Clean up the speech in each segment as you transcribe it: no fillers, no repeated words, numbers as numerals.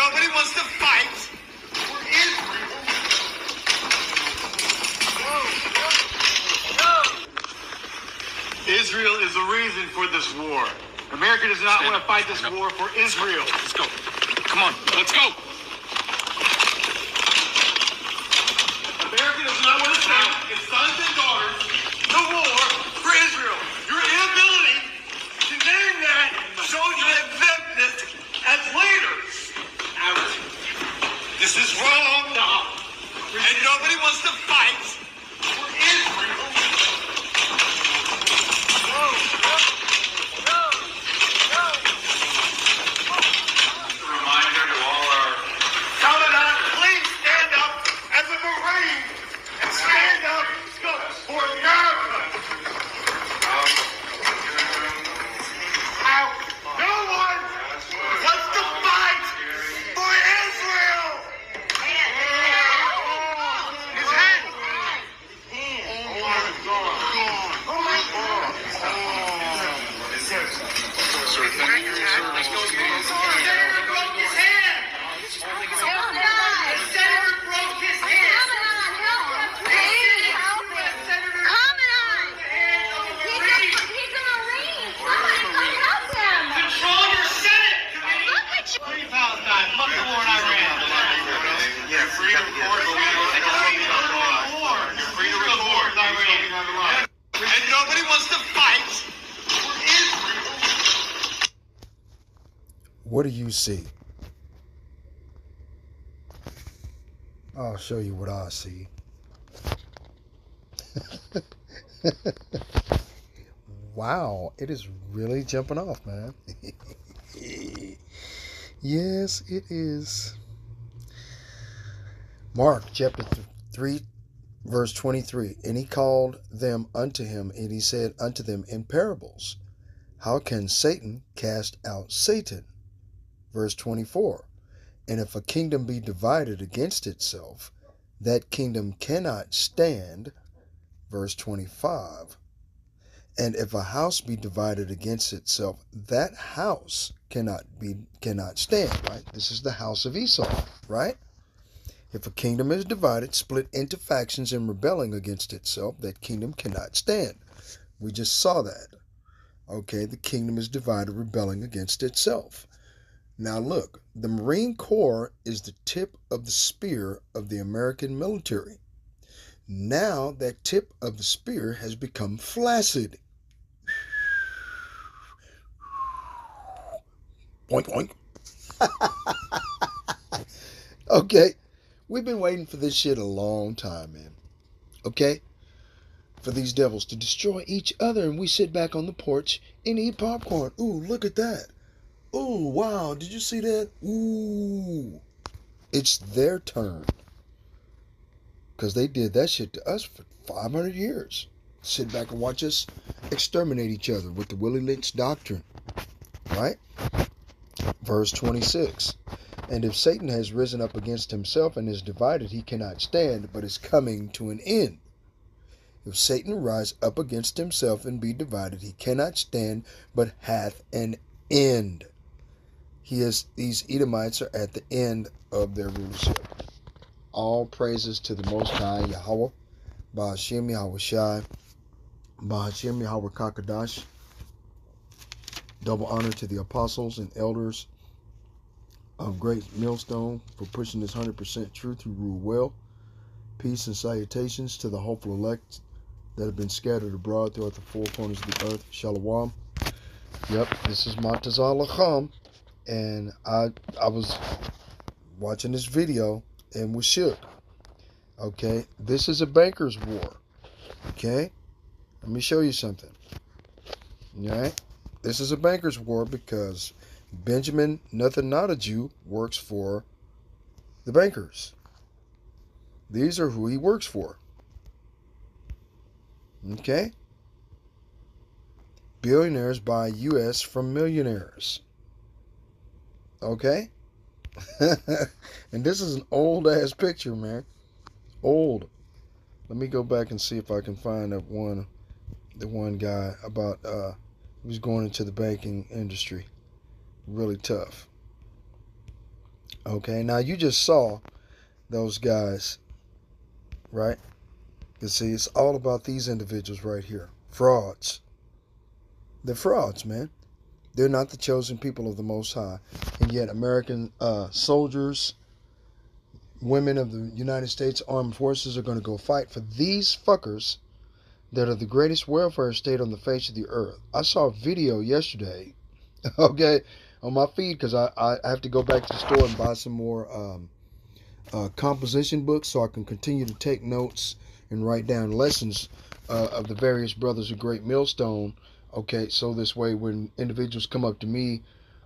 nobody wants to fight for Israel. Israel is the reason for this war. America does not want to fight this war for Israel. Let's go. Come on, let's go. America does not want to send its sons and daughters to war for Israel. Your inability to name that shows your ineptness as leaders. This is wrong. And nobody wants to fight for Israel. And nobody wants to fight for Israel. What do you see? I'll show you what I see. Wow, it is really jumping off, man. Yes, it is. Mark chapter 3, verse 23. And he called them unto him, and he said unto them in parables, how can Satan cast out Satan? Verse 24. And if a kingdom be divided against itself, that kingdom cannot stand. Verse 25. And if a house be divided against itself, that house cannot stand, right? This is the house of Esau, right? If a kingdom is divided, split into factions and rebelling against itself, that kingdom cannot stand. We just saw that. Okay, the kingdom is divided, rebelling against itself. Now look, the Marine Corps is the tip of the spear of the American military. Now that tip of the spear has become flaccid. Boink, boink. Okay, we've been waiting for this shit a long time, man. Okay? For these devils to destroy each other, and we sit back on the porch and eat popcorn. Ooh, look at that. Ooh, wow, did you see that? Ooh. It's their turn. Because they did that shit to us for 500 years. Sit back and watch us exterminate each other with the Willie Lynch doctrine. Right? Verse 26. And if Satan has risen up against himself and is divided, he cannot stand, but is coming to an end. If Satan rise up against himself and be divided, he cannot stand, but hath an end. These Edomites are at the end of their rulership. All praises to the Most High, Yahweh, Ba'ashem Yahweh Shai, Ba'ashem Yahweh Kakadash. Double honor to the apostles and elders of Great Millstone for pushing this 100% truth to rule well. Peace and salutations to the hopeful elect that have been scattered abroad throughout the four corners of the earth. Shalom. Yep, this is Matazah Lacham. And I was watching this video and was shook. Okay, this is a banker's war. Okay, let me show you something. Alright, this is a banker's war because Benjamin, nothing not a Jew, works for the bankers. These are who he works for. Okay, billionaires buy U.S. from millionaires. Okay? And this is an old ass picture, man. Old. Let me go back and see if I can find the one guy about who's going into the banking industry. Really tough. Okay, now you just saw those guys, right? You see, it's all about these individuals right here. Frauds. They're frauds, man. They're not the chosen people of the Most High. And yet American soldiers, women of the United States Armed Forces are going to go fight for these fuckers that are the greatest welfare state on the face of the earth. I saw a video yesterday, okay, on my feed, because I have to go back to the store and buy some more composition books so I can continue to take notes and write down lessons of the various brothers of Great Millstone. Okay, so this way when individuals come up to me,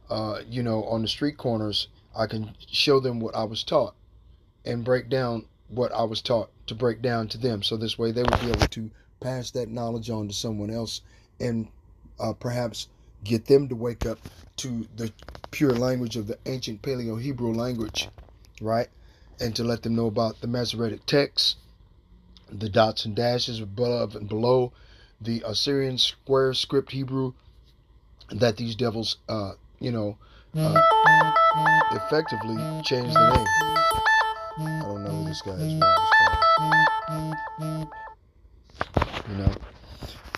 on the street corners, I can show them what I was taught and break down what I was taught to break down to them. So this way they would be able to pass that knowledge on to someone else and perhaps get them to wake up to the pure language of the ancient Paleo-Hebrew language, right? And to let them know about the Masoretic texts, the dots and dashes above and below, the Assyrian square script Hebrew that these devils, effectively changed the name. I don't know who this guy is.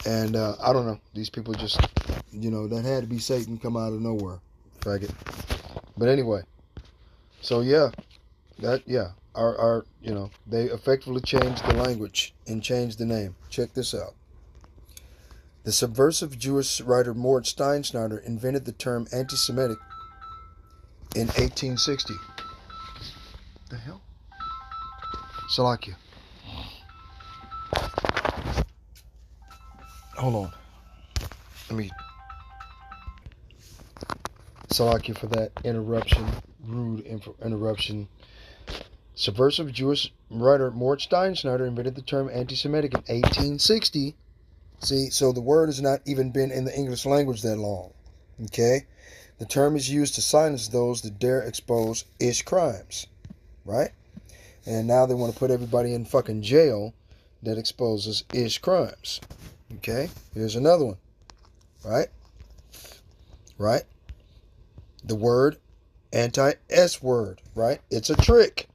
And I don't know. These people just, that had to be Satan come out of nowhere, faggot. But anyway, so our they effectively changed the language and changed the name. Check this out. The subversive Jewish writer Mort Steinschneider invented the term anti-Semitic in 1860. The hell? Salakia. Hold on. Salakia for that interruption. Rude interruption. Subversive Jewish writer Mort Steinschneider invented the term anti-Semitic in 1860. See, so the word has not even been in the English language that long. Okay? The term is used to silence those that dare expose ish crimes. Right? And now they want to put everybody in fucking jail that exposes ish crimes. Okay? Here's another one. Right? Right? The word anti-S word. Right? It's a trick.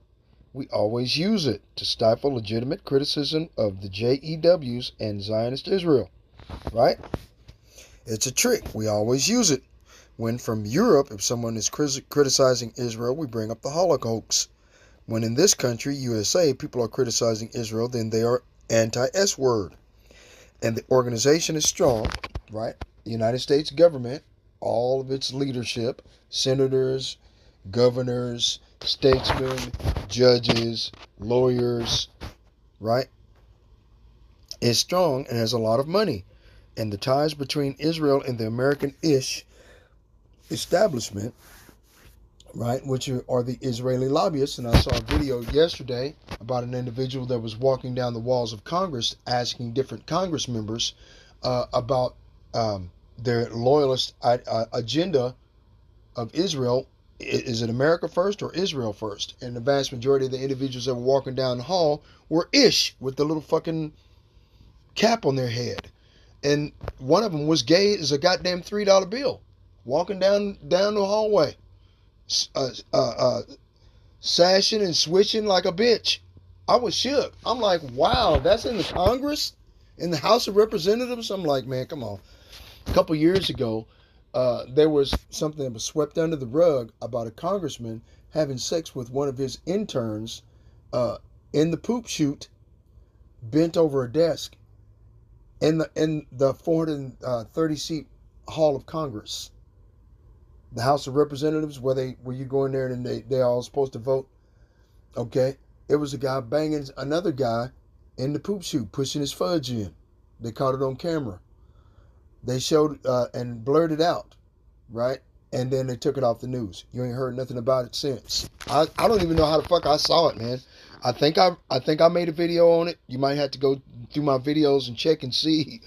We always use it to stifle legitimate criticism of the JEWs and Zionist Israel. Right? It's a trick. We always use it. When from Europe, if someone is criticizing Israel, we bring up the Holocaust. When in this country, USA, people are criticizing Israel, then they are anti-S word. And the organization is strong, right? The United States government, all of its leadership, senators, governors, statesmen, judges, lawyers, right, is strong and has a lot of money. And the ties between Israel and the American-ish establishment, right, which are the Israeli lobbyists. And I saw a video yesterday about an individual that was walking down the walls of Congress asking different Congress members about their loyalist agenda of Israel. Is it America first or Israel first? And the vast majority of the individuals that were walking down the hall were ish with the little fucking cap on their head. And one of them was gay as a goddamn $3 bill, walking down the hallway, sashing and switching like a bitch. I was shook. I'm like, wow, that's in the Congress, in the House of Representatives. I'm like, man, come on. A couple years ago, there was something that was swept under the rug about a congressman having sex with one of his interns in the poop chute, bent over a desk in the 430 seat Hall of Congress, the House of Representatives, where you go in there and they all supposed to vote. Okay, it was a guy banging another guy in the poop chute, pushing his fudge in. They caught it on camera. They showed and blurred it out, right? And then they took it off the news. You ain't heard nothing about it since. I don't even know how the fuck I saw it, man. I think I made a video on it. You might have to go through my videos and check and see.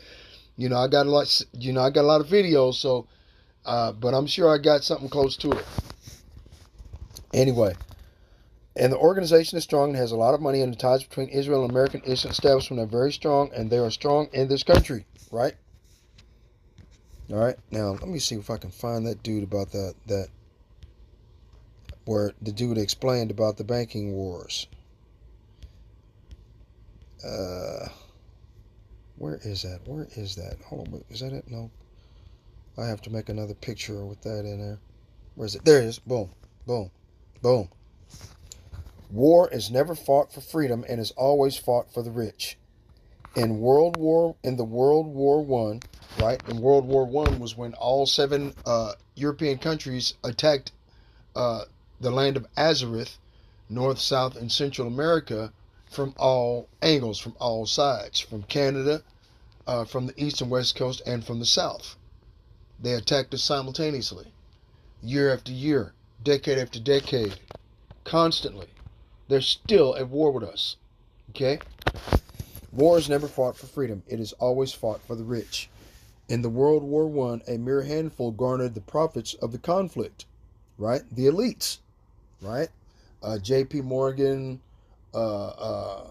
I got a lot of videos, so but I'm sure I got something close to it. Anyway, and the organization is strong and has a lot of money, and the ties between Israel and American establishment are very strong, and they are strong in this country, right? All right, now let me see if I can find that dude about that where the dude explained about the banking wars. Where is that? Where is that? Hold on, is that it? No. I have to make another picture with that in there. Where is it? There it is. Boom. Boom. Boom. War is never fought for freedom and is always fought for the rich. In the World War One, right? In World War One was when all 7 European countries attacked the land of Azerith, North, South, and Central America from all angles, from all sides, from Canada, from the east and west coast, and from the south. They attacked us simultaneously, year after year, decade after decade, constantly. They're still at war with us. Okay? War is never fought for freedom. It is always fought for the rich. In the World War One, a mere handful garnered the profits of the conflict. Right? The elites. Right? J.P. Morgan, the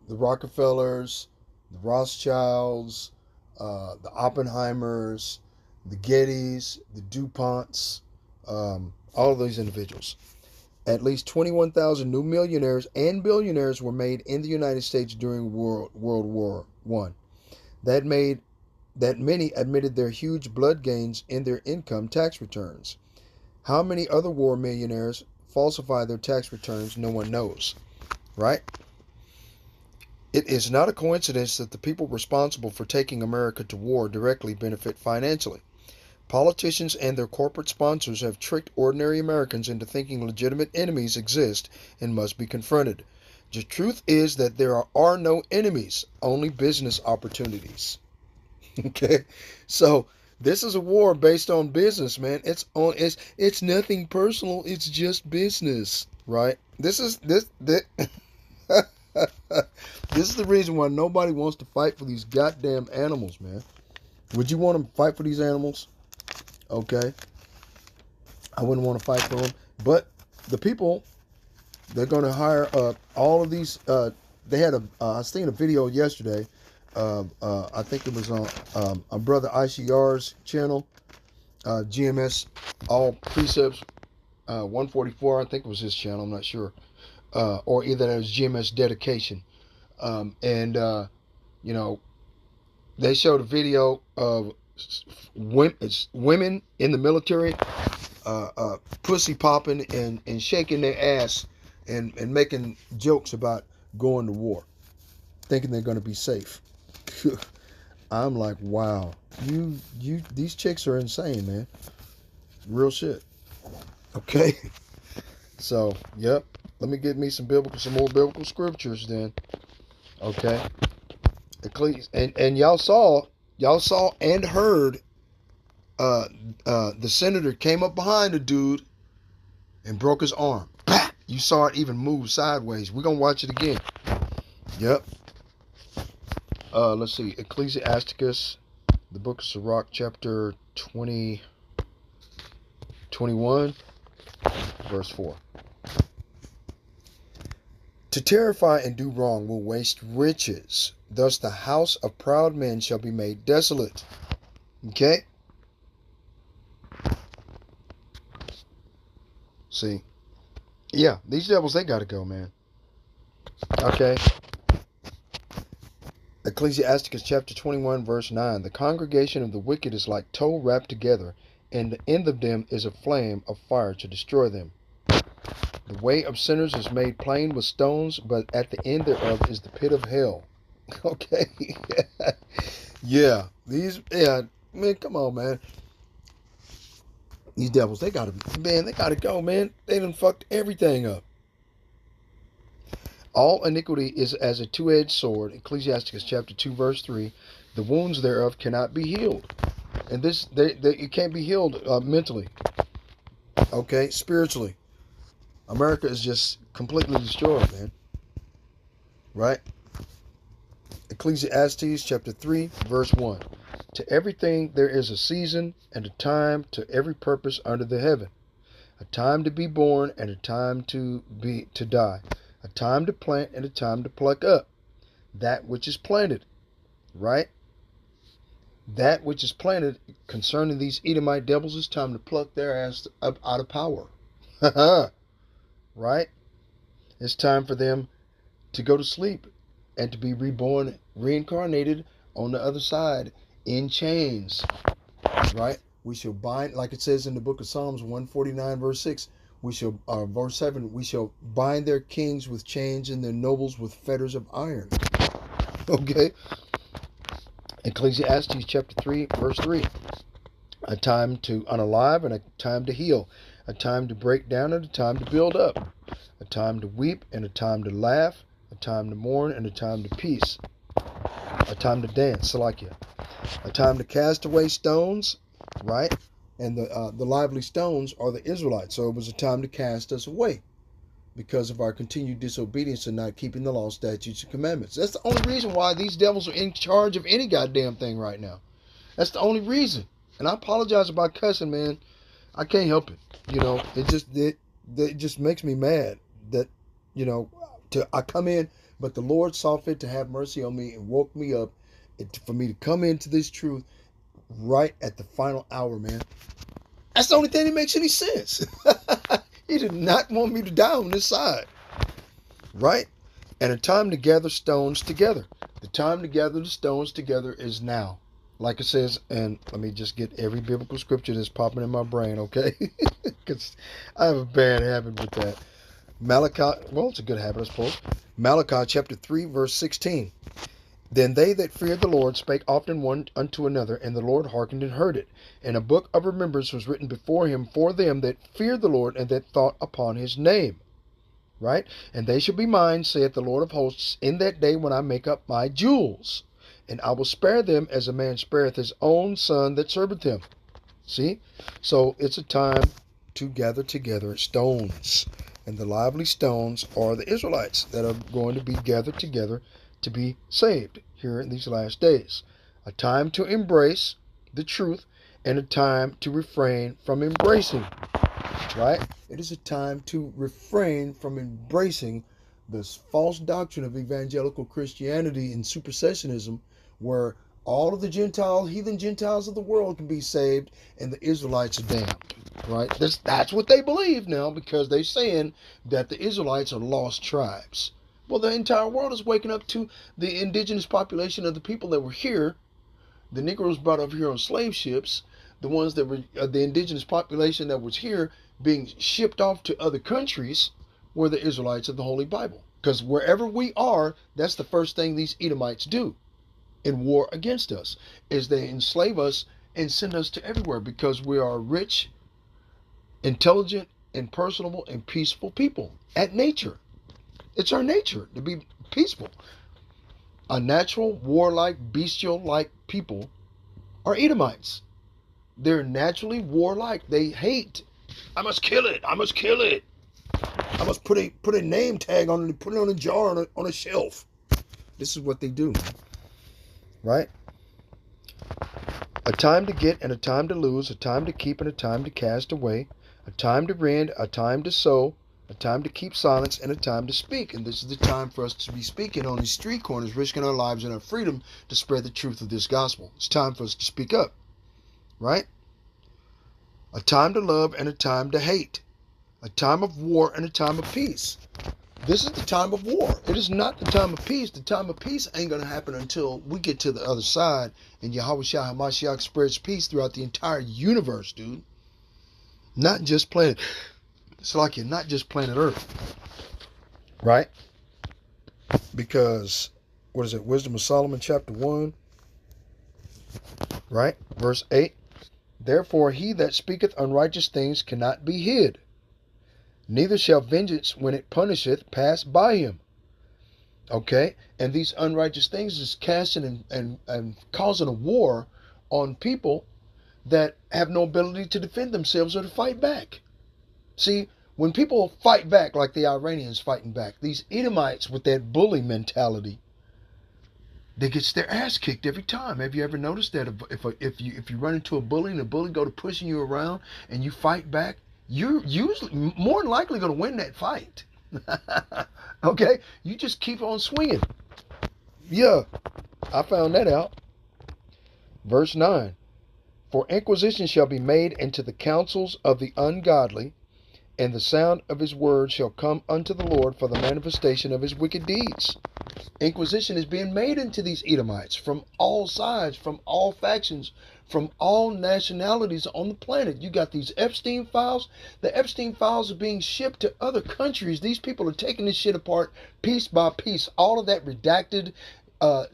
Rockefellers, the Rothschilds, the Oppenheimers, the Gettys, the DuPonts, all of these individuals. At least 21,000 new millionaires and billionaires were made in the United States during World War I. That many admitted their huge blood gains in their income tax returns. How many other war millionaires falsify their tax returns, no one knows. Right? It is not a coincidence that the people responsible for taking America to war directly benefit financially. Politicians and their corporate sponsors have tricked ordinary Americans into thinking legitimate enemies exist and must be confronted. The truth is that there are no enemies, only business opportunities. Okay? So, this is a war based on business, man. It's nothing personal, it's just business, right? This is this is the reason why nobody wants to fight for these goddamn animals, man. Would you want to fight for these animals? Okay. I wouldn't want to fight for them. But the people, they're going to hire all of these. They had I seen a video yesterday. I think it was on a brother ICR's channel. GMS All Precepts 144. I think it was his channel. I'm not sure. Or either that was GMS Dedication. You know, they showed a video of women in the military pussy popping and shaking their ass and making jokes about going to war, thinking they're going to be safe. I'm like, wow, these chicks are insane, man. Real shit. Okay. So, yep. Let me get me some more biblical scriptures then. Okay. And y'all saw and heard the senator came up behind the dude and broke his arm. Bah! You saw it even move sideways. We're gonna watch it again. Yep. Let's see. Ecclesiasticus, the book of Sirach, chapter 21, verse 4. To terrify and do wrong will waste riches. Thus the house of proud men shall be made desolate. Okay? See? Yeah, these devils, they got to go, man. Okay? Ecclesiasticus chapter 21, verse 9. The congregation of the wicked is like tow wrapped together, and the end of them is a flame of fire to destroy them. The way of sinners is made plain with stones, but at the end thereof is the pit of hell. Okay? Yeah. Man, come on, man. These devils, they gotta go, man. They done fucked everything up. All iniquity is as a two-edged sword. Ecclesiasticus chapter 2, verse 3. The wounds thereof cannot be healed. And it can't be healed mentally. Okay? Spiritually. America is just completely destroyed, man. Right? Ecclesiastes chapter 3, verse 1. To everything there is a season and a time to every purpose under the heaven. A time to be born and a time to die. A time to plant and a time to pluck up. That which is planted. Right? That which is planted concerning these Edomite devils, is time to pluck their ass up out of power. right? It's time for them to go to sleep and to be reborn, reincarnated on the other side in chains, right? We shall bind, like it says in the book of Psalms 149, verse 6, we shall, verse 7, we shall bind their kings with chains and their nobles with fetters of iron. Okay? Ecclesiastes chapter 3, verse 3. A time to unalive and a time to heal. A time to break down and a time to build up. A time to weep and a time to laugh. A time to mourn and a time to peace. A time to dance, Salakia. A time to cast away stones, right? And the lively stones are the Israelites. So it was a time to cast us away because of our continued disobedience and not keeping the law, statutes, and commandments. That's the only reason why these devils are in charge of any goddamn thing right now. That's the only reason. And I apologize about cussing, man. I can't help it. You know, it just makes me mad that, you know, I come in, but the Lord saw fit to have mercy on me and woke me up for me to come into this truth right at the final hour, man. That's the only thing that makes any sense. He did not want me to die on this side, right? And a time to gather stones together. The time to gather the stones together is now. Like it says, and let me just get every biblical scripture that's popping in my brain, okay? Because I have a bad habit with that. Malachi, well, it's a good habit, I suppose. Malachi chapter 3, verse 16. Then they that feared the Lord spake often one unto another, and the Lord hearkened and heard it. And a book of remembrance was written before him for them that feared the Lord and that thought upon his name. Right? And they shall be mine, saith the Lord of hosts, in that day when I make up my jewels. And I will spare them as a man spareth his own son that serveth him. See? So it's a time to gather together stones. And the lively stones are the Israelites that are going to be gathered together to be saved here in these last days. A time to embrace the truth and a time to refrain from embracing. Right? It is a time to refrain from embracing this false doctrine of evangelical Christianity and supersessionism, where all of the heathen Gentiles of the world can be saved and the Israelites are damned. Right? That's what they believe now, because they're saying that the Israelites are lost tribes. Well, the entire world is waking up to the indigenous population of the people that were here, the Negroes brought over here on slave ships, the ones that were the indigenous population that was here being shipped off to other countries were the Israelites of the Holy Bible. Because wherever we are, that's the first thing these Edomites do in war against us, is they enslave us and send us to everywhere, because we are rich, intelligent, and personable and peaceful people at nature. It's our nature to be peaceful. A natural, warlike, bestial-like people are Edomites. They're naturally warlike. They hate. I must kill it. I must kill it. I must put a name tag on it and put it on a jar on a shelf. This is what they do. Right? A time to get and a time to lose, a time to keep and a time to cast away, a time to rend, a time to sow, a time to keep silence, and a time to speak. And this is the time for us to be speaking on these street corners, risking our lives and our freedom to spread the truth of this gospel. It's time for us to speak up. Right? A time to love and a time to hate. A time of war and a time of peace. This is the time of war. It is not the time of peace. The time of peace ain't going to happen until we get to the other side and Yahweh Shah HaMashiach spreads peace throughout the entire universe, dude. Not just planet. It's like not just planet Earth. Right? Because, what is it? Wisdom of Solomon chapter 1. Right? Verse 8. Therefore he that speaketh unrighteous things cannot be hid. Neither shall vengeance, when it punisheth, pass by him. Okay? And these unrighteous things is casting and causing a war on people that have no ability to defend themselves or to fight back. See, when people fight back like the Iranians fighting back, these Edomites with that bully mentality, they gets their ass kicked every time. Have you ever noticed that if you run into a bully and the bully go to pushing you around and you fight back, you're usually more than likely going to win that fight. Okay? You just keep on swinging. Yeah, I found that out. Verse 9. For inquisition shall be made into the counsels of the ungodly, and the sound of his word shall come unto the Lord for the manifestation of his wicked deeds. Inquisition is being made into these Edomites from all sides, from all factions, from all nationalities on the planet. You got these Epstein files. The Epstein files are being shipped to other countries. These people are taking this shit apart piece by piece. All of that redacted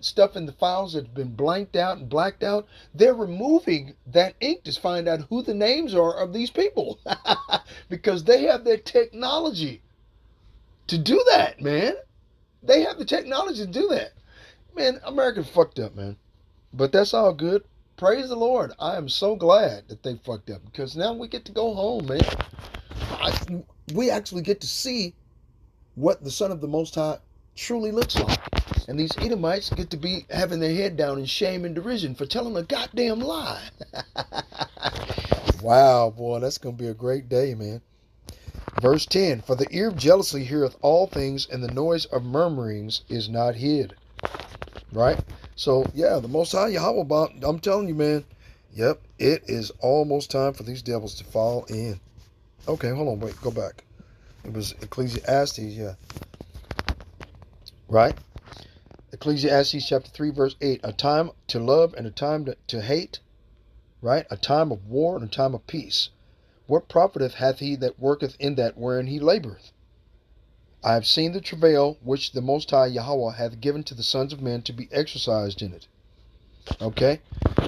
stuff in the files that's been blanked out and blacked out, they're removing that ink to find out who the names are of these people because they have their technology to do that, man. They have the technology to do that. Man, America fucked up, man. But that's all good. Praise the Lord. I am so glad that they fucked up because now we get to go home, man. We actually get to see what the Son of the Most High truly looks like. And these Edomites get to be having their head down in shame and derision for telling a goddamn lie. Wow, boy, that's going to be a great day, man. Verse 10, for the ear of jealousy heareth all things, and the noise of murmurings is not hid. Right? So, yeah, the Most High Yahweh, I'm telling you, man. Yep, it is almost time for these devils to fall in. Okay, hold on, wait, go back. It was Ecclesiastes, yeah. Right? Ecclesiastes chapter 3, verse 8. A time to love and a time to hate. Right? A time of war and a time of peace. What profiteth hath he that worketh in that wherein he laboureth? I have seen the travail which the Most High Yahweh hath given to the sons of men to be exercised in it. Okay?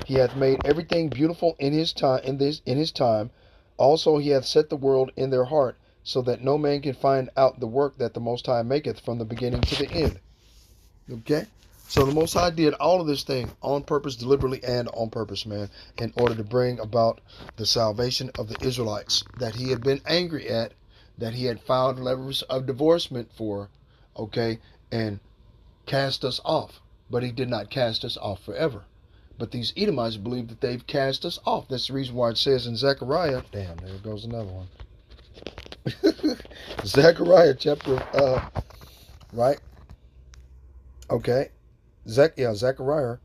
He hath made everything beautiful in his time. In his time. Also he hath set the world in their heart, so that no man can find out the work that the Most High maketh from the beginning to the end. Okay? So the Most High did all of this thing on purpose, deliberately, and on purpose, man, in order to bring about the salvation of the Israelites that he had been angry at, that he had filed letters of divorcement for, okay, and cast us off. But he did not cast us off forever. But these Edomites believe that they've cast us off. That's the reason why it says in Zechariah, damn, there goes another one. Zechariah chapter, right? Okay. Zechariah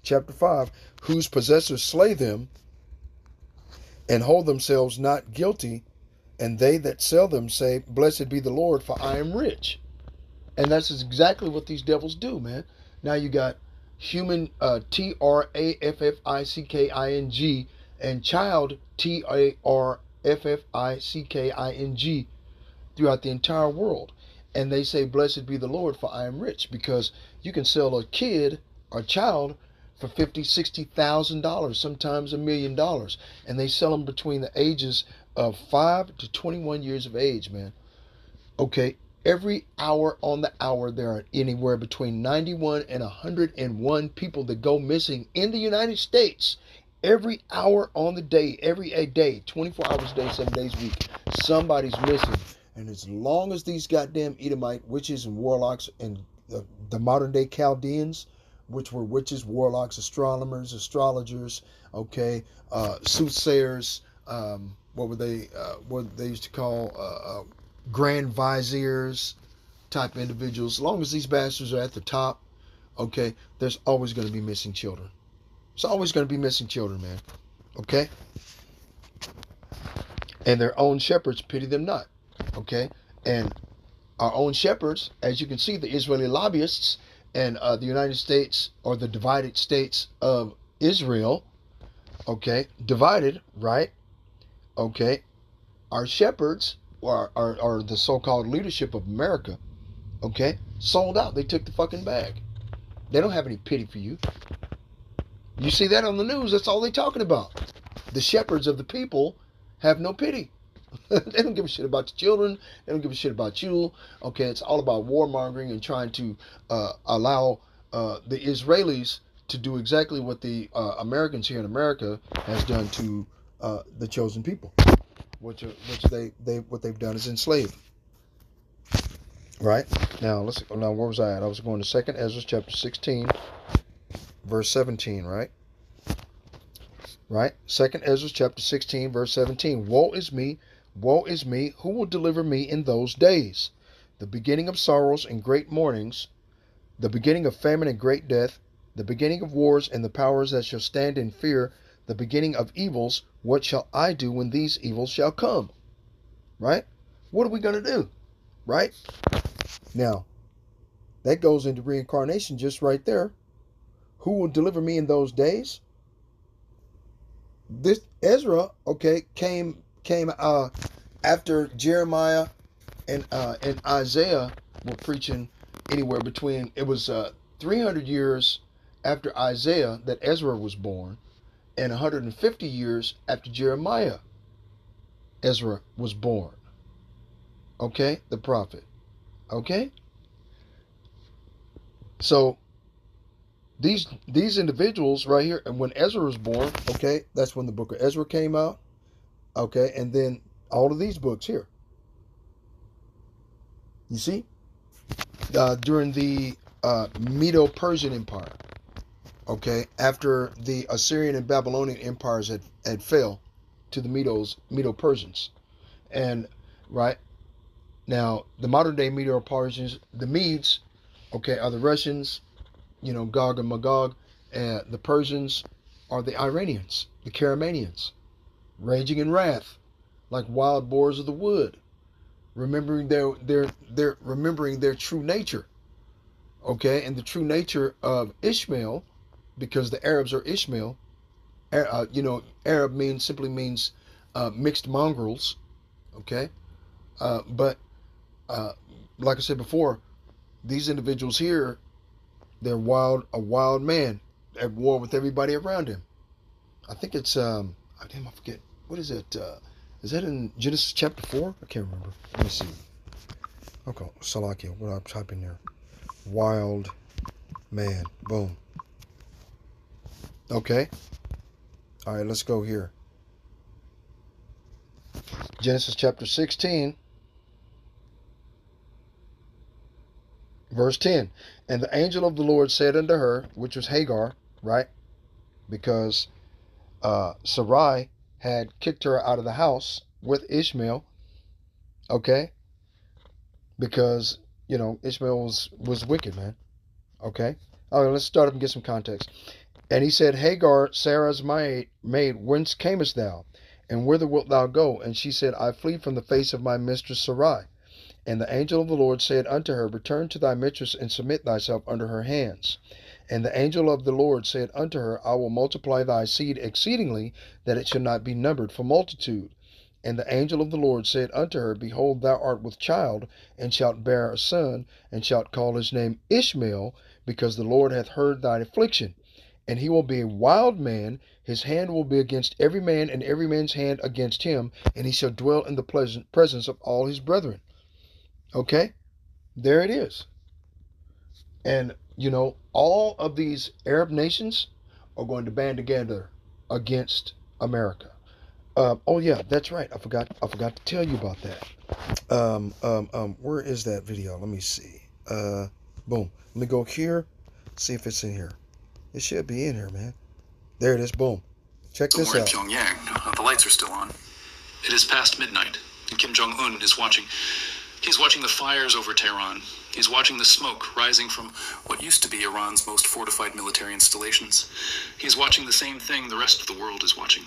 chapter 5, whose possessors slay them and hold themselves not guilty, and they that sell them say, blessed be the Lord, for I am rich. And that's exactly what these devils do, man. Now you got human, Trafficking, and child, Trafficking, throughout the entire world. And they say, blessed be the Lord, for I am rich. Because you can sell a kid or a child for $50,000, $60,000, sometimes $1 million. And they sell them between the ages of 5 to 21 years of age, man. Okay, every hour on the hour, there are anywhere between 91 and 101 people that go missing in the United States. Every hour on the day, every day, 24 hours a day, 7 days a week, somebody's missing. And as long as these goddamn Edomite witches and warlocks and the modern day Chaldeans, which were witches, warlocks, astronomers, astrologers, okay, soothsayers, what they used to call grand viziers type individuals, as long as these bastards are at the top, okay, there's always going to be missing children. It's always going to be missing children, man. Okay? And their own shepherds pity them not. Okay? And our own shepherds, as you can see, the Israeli lobbyists and the United States, or the divided states of Israel, okay, divided, right? Okay? Our shepherds, or the so-called leadership of America, okay, sold out. They took the fucking bag. They don't have any pity for you. You see that on the news. That's all they're talking about. The shepherds of the people have no pity. They don't give a shit about the children. They don't give a shit about you. Okay, it's all about warmongering and trying to allow the Israelis to do exactly what the Americans here in America has done to the chosen people, which they've done is enslave. Right now, where was I at? I was going to 2nd Ezra chapter 16. Verse 17, right? Right? 2nd Ezra chapter 16, verse 17. Woe is me, who will deliver me in those days? The beginning of sorrows and great mournings, the beginning of famine and great death, the beginning of wars and the powers that shall stand in fear, the beginning of evils. What shall I do when these evils shall come? right? What are we going to do, right? Now, that goes into reincarnation just right there. Who will deliver me in those days? This Ezra, okay, came after Jeremiah and Isaiah were preaching anywhere between, it was 300 years after Isaiah that Ezra was born, and 150 years after Jeremiah, Ezra was born. Okay, the prophet. Okay, so these individuals right here, and when Ezra was born, okay, that's when the book of Ezra came out. Okay, and then all of these books here. You see, during the Medo-Persian Empire. Okay, after the Assyrian and Babylonian empires had fell to the Medo-Persians, and right now the modern day Medo-Persians, the Medes, okay, are the Russians, you know, Gog and Magog, and the Persians are the Iranians, the Caramanians, raging in wrath like wild boars of the wood, remembering their true nature, okay, and the true nature of Ishmael. Because the Arabs are Ishmael, Arab simply means mixed mongrels, okay? But like I said before, these individuals here, they're a wild man at war with everybody around him. I think it's I forget, what is it? Is that in Genesis chapter 4? I can't remember. Let me see. Okay, Salakia, what I'm typing there? Wild man. Boom. Okay. All right, let's go here. Genesis chapter 16, verse 10. And the angel of the Lord said unto her, which was Hagar, right? Because Sarai had kicked her out of the house with Ishmael, okay? Because, Ishmael was wicked, man. Okay? All right, let's start up and get some context. And he said, Hagar, Sarah's maid, whence camest thou? And whither wilt thou go? And she said, I flee from the face of my mistress Sarai. And the angel of the Lord said unto her, Return to thy mistress, and submit thyself under her hands. And the angel of the Lord said unto her, I will multiply thy seed exceedingly, that it shall not be numbered for multitude. And the angel of the Lord said unto her, Behold, thou art with child, and shalt bear a son, and shalt call his name Ishmael, because the Lord hath heard thine affliction. And he will be a wild man, his hand will be against every man, and every man's hand against him, and he shall dwell in the presence of all his brethren. Okay? There it is. And, all of these Arab nations are going to band together against America. Oh yeah, that's right. I forgot to tell you about that. Where is that video? Let me see. Boom. Let me go here, see if it's in here. It should be in here, man. There it is. Boom. Check this out. Pyongyang. The lights are still on. It is past midnight, and Kim Jong-un is watching. He's watching the fires over Tehran. He's watching the smoke rising from what used to be Iran's most fortified military installations. He's watching the same thing the rest of the world is watching.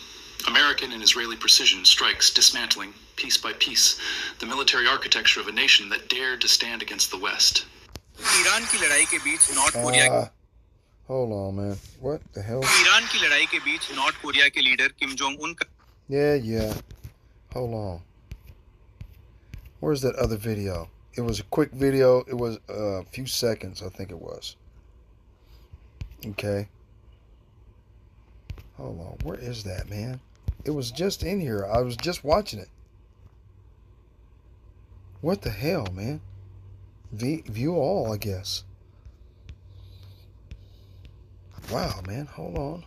American and Israeli precision strikes dismantling, piece by piece, the military architecture of a nation that dared to stand against the West. Iran की लड़ाई के बीच North Korea Hold on, man. What the hell? Iran की लड़ाई के बीच North Korea के leader Kim Jong Un का Yeah. Hold on. Where's that other video? It was a quick video. It was a few seconds, I think it was. Okay. Hold on. Where is that, man? It was just in here. I was just watching it. What the hell, man? View all, I guess. Wow, man. Hold on.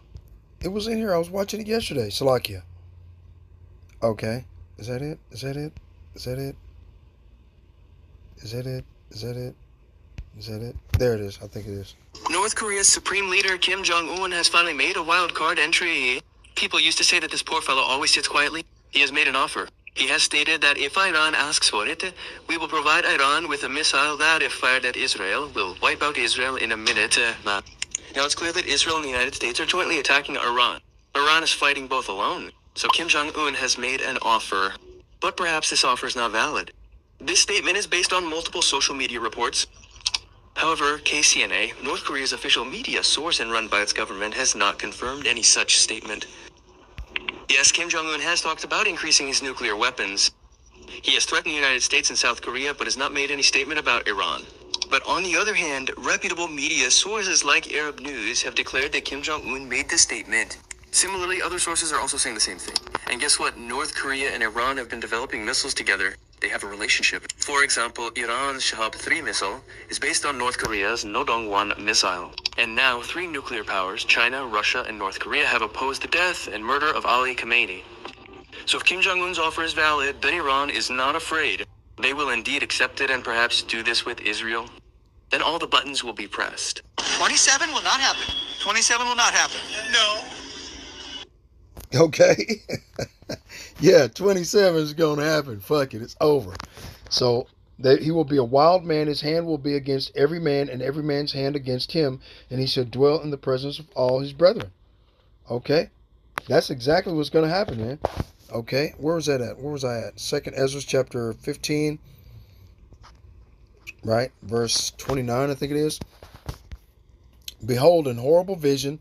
It was in here. I was watching it yesterday. Salakia. Okay. Is that it? Is that it? Is that it? Is that it? Is that it? Is that it? There it is. I think it is. North Korea's Supreme Leader Kim Jong-un has finally made a wild card entry. People used to say that this poor fellow always sits quietly. He has made an offer. He has stated that if Iran asks for it, we will provide Iran with a missile that, if fired at Israel, will wipe out Israel in a minute. Now it's clear that Israel and the United States are jointly attacking Iran. Iran is fighting both alone. So Kim Jong-un has made an offer. But perhaps this offer is not valid. This statement is based on multiple social media reports. However, KCNA, North Korea's official media source and run by its government, has not confirmed any such statement. Yes, Kim Jong-un has talked about increasing his nuclear weapons. He has threatened the United States and South Korea, but has not made any statement about Iran. But on the other hand, reputable media sources like Arab News have declared that Kim Jong-un made this statement. Similarly, other sources are also saying the same thing. And guess what? North Korea and Iran have been developing missiles together. They have a relationship. For example, Iran's Shahab-3 missile is based on North Korea's Nodong-1 missile. And now, 3 nuclear powers, China, Russia, and North Korea, have opposed the death and murder of Ali Khamenei. So if Kim Jong-un's offer is valid, then Iran is not afraid. They will indeed accept it and perhaps do this with Israel. Then all the buttons will be pressed. 27 will not happen. 27 will not happen. No. Okay. Yeah, 27 is going to happen. Fuck it. It's over. So he will be a wild man. His hand will be against every man, and every man's hand against him. And he shall dwell in the presence of all his brethren. Okay. That's exactly what's going to happen, man. Okay. Where was that at? Where was I at? 2 Ezra chapter 15. Right? Verse 29, I think it is. Behold, an horrible vision,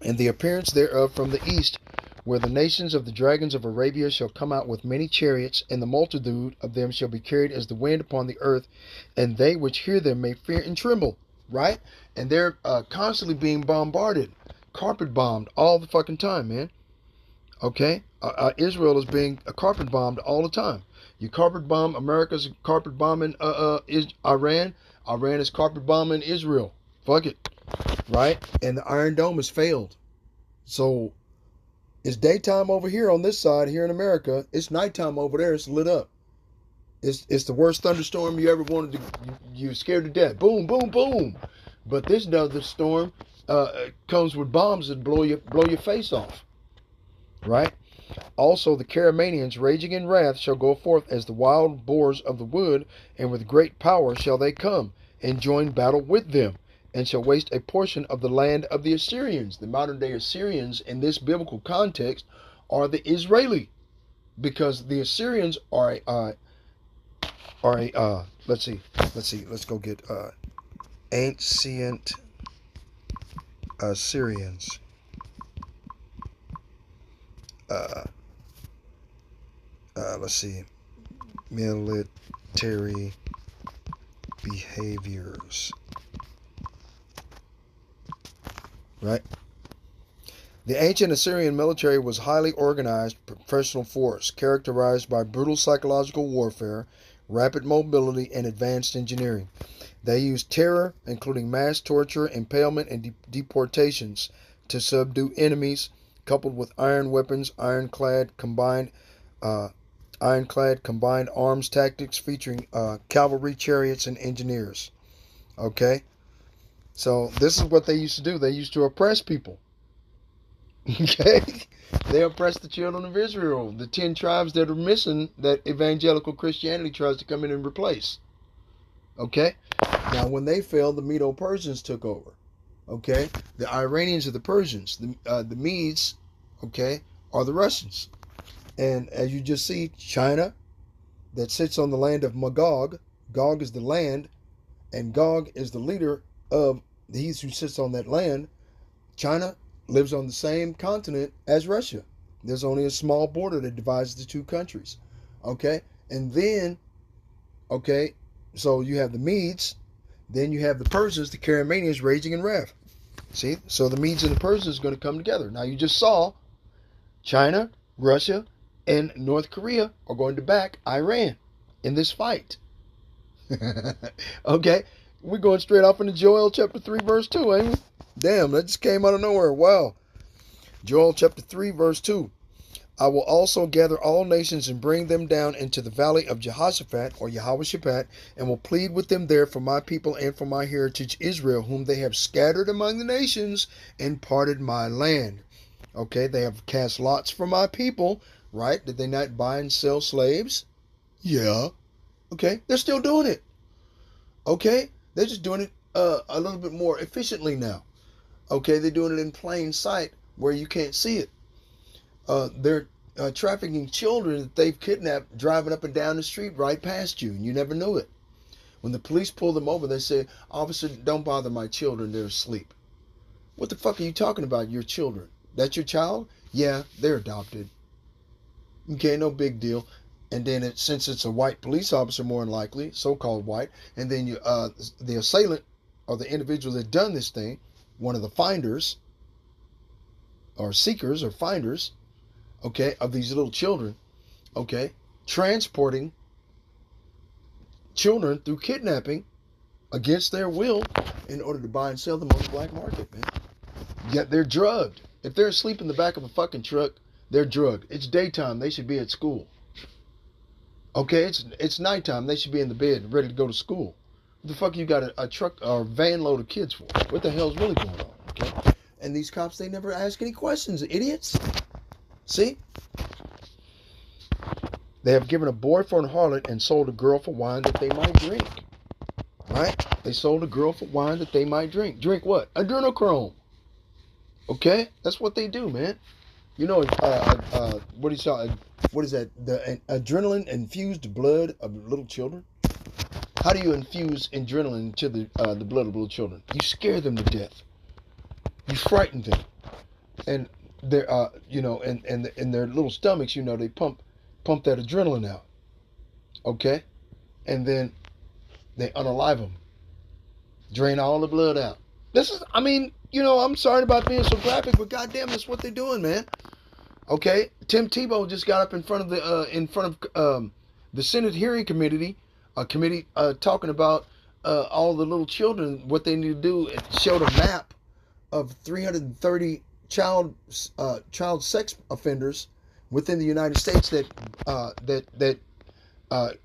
and the appearance thereof from the east, where the nations of the dragons of Arabia shall come out with many chariots, and the multitude of them shall be carried as the wind upon the earth, and they which hear them may fear and tremble. Right? And they're constantly being bombarded, carpet bombed all the fucking time, man. Okay? Israel is being carpet bombed all the time. You carpet bomb America's carpet bombing Iran. Iran is carpet bombing Israel. Fuck it. Right? And the Iron Dome has failed. So it's daytime over here on this side here in America. It's nighttime over there. It's lit up. It's the worst thunderstorm you ever wanted to. You're scared to death. Boom, boom, boom. But this other storm comes with bombs that blow your face off. Right? Also the Caramanians raging in wrath shall go forth as the wild boars of the wood, and with great power shall they come and join battle with them, and shall waste a portion of the land of the Assyrians. The modern day Assyrians in this biblical context are the Israeli, because the Assyrians are let's go get ancient Assyrians. Let's see, military behaviors. Right? The ancient Assyrian military was highly organized professional force, characterized by brutal psychological warfare, rapid mobility, and advanced engineering. They used terror, including mass torture, impalement, and deportations, to subdue enemies, coupled with iron weapons, ironclad combined arms tactics featuring cavalry, chariots, and engineers. Okay? So this is what they used to do. They used to oppress people. Okay? They oppressed the children of Israel, the 10 tribes that are missing that evangelical Christianity tries to come in and replace. Okay? Now when they fell, the Medo-Persians took over. Okay? The Iranians are the Persians. The Medes, okay, are the Russians. And as you just see, China, that sits on the land of Magog. Gog is the land, and Gog is the leader of he who sits on that land. China lives on the same continent as Russia. There's only a small border that divides the two countries. Okay? And then, okay, so you have the Medes, then you have the Persians, the Caramanians raging in wrath. See? So the Medes and the Persians are going to come together. Now you just saw China, Russia, and North Korea are going to back Iran in this fight. Okay? We're going straight off into Joel chapter 3 verse 2, ain't we? Damn, that just came out of nowhere. Wow. Joel chapter 3 verse 2. I will also gather all nations and bring them down into the valley of Jehoshaphat, or Jehoshaphat, and will plead with them there for my people and for my heritage Israel, whom they have scattered among the nations and parted my land. Okay, they have cast lots for my people, right? Did they not buy and sell slaves? Yeah. Okay, they're still doing it. Okay, they're just doing it a little bit more efficiently now. Okay, they're doing it in plain sight where you can't see it. They're trafficking children that they've kidnapped driving up and down the street right past you, and you never knew it. When the police pull them over, they say, "Officer, don't bother my children, they're asleep." What the fuck are you talking about, your children? That's your child? Yeah, they're adopted. Okay, no big deal. And then since it's a white police officer, more than likely, so-called white, and then the assailant or the individual that done this thing, one of the finders or seekers or finders, okay, of these little children, okay, transporting children through kidnapping against their will in order to buy and sell them on the black market, man. Yet they're drugged. If they're asleep in the back of a fucking truck, they're drugged. It's daytime. They should be at school. Okay, it's nighttime. They should be in the bed ready to go to school. What the fuck you got a truck or a van load of kids for? What the hell's really going on? Okay, and these cops, they never ask any questions, idiots. See? They have given a boy for an harlot and sold a girl for wine that they might drink. Right? They sold a girl for wine that they might drink. Drink what? Adrenochrome. Okay? That's what they do, man. You know, what is that? The adrenaline infused blood of little children. How do you infuse adrenaline into the blood of little children? You scare them to death. You frighten them, and they're in their little stomachs, they pump that adrenaline out. Okay, and then they unalive them, drain all the blood out. I'm sorry about being so graphic, but goddamn, that's what they're doing, man. Okay, Tim Tebow just got up in front of the Senate hearing committee, talking about all the little children, what they need to do, and showed a map of 330 child sex offenders within the United States that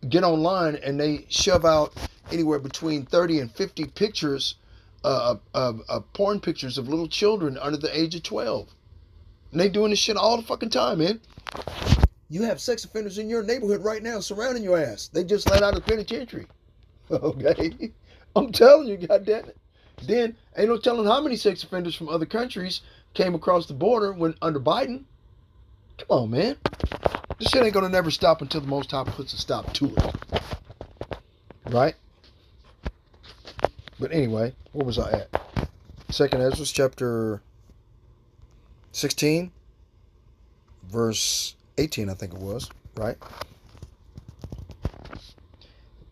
get online and they shove out anywhere between 30 and 50 pictures of porn pictures of little children under the age of 12. And they doing this shit all the fucking time, man. You have sex offenders in your neighborhood right now surrounding your ass. They just let out of the penitentiary. Okay? I'm telling you, goddammit. Then, ain't no telling how many sex offenders from other countries came across the border under Biden. Come on, man. This shit ain't gonna never stop until the Most High puts a stop to it. Right? But anyway, where was I at? 2nd Ezra chapter 16, verse 18, I think it was, right?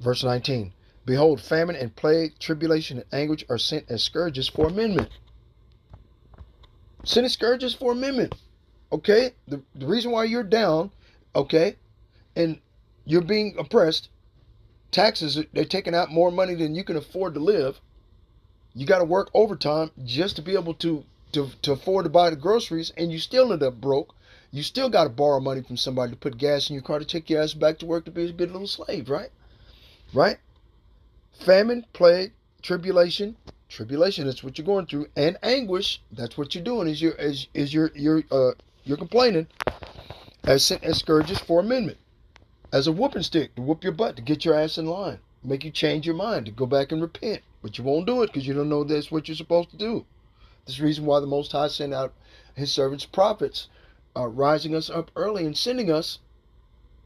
Verse 19. Behold, famine and plague, tribulation and anguish are sent as scourges for amendment. Sent as scourges for amendment. Okay? The reason why you're down, okay, and you're being oppressed, taxes, they're taking out more money than you can afford to live. You got to work overtime just to be able to afford to buy the groceries, and you still end up broke. You still got to borrow money from somebody to put gas in your car to take your ass back to work to be a good little slave, right? Right? Famine, plague, tribulation, that's what you're going through, and anguish, that's what you're doing, is you're complaining, as sent as scourges for amendment, as a whooping stick to whoop your butt, to get your ass in line, make you change your mind, to go back and repent, but you won't do it because you don't know that's what you're supposed to do. This is the reason why the Most High sent out his servants, prophets, rising us up early and sending us,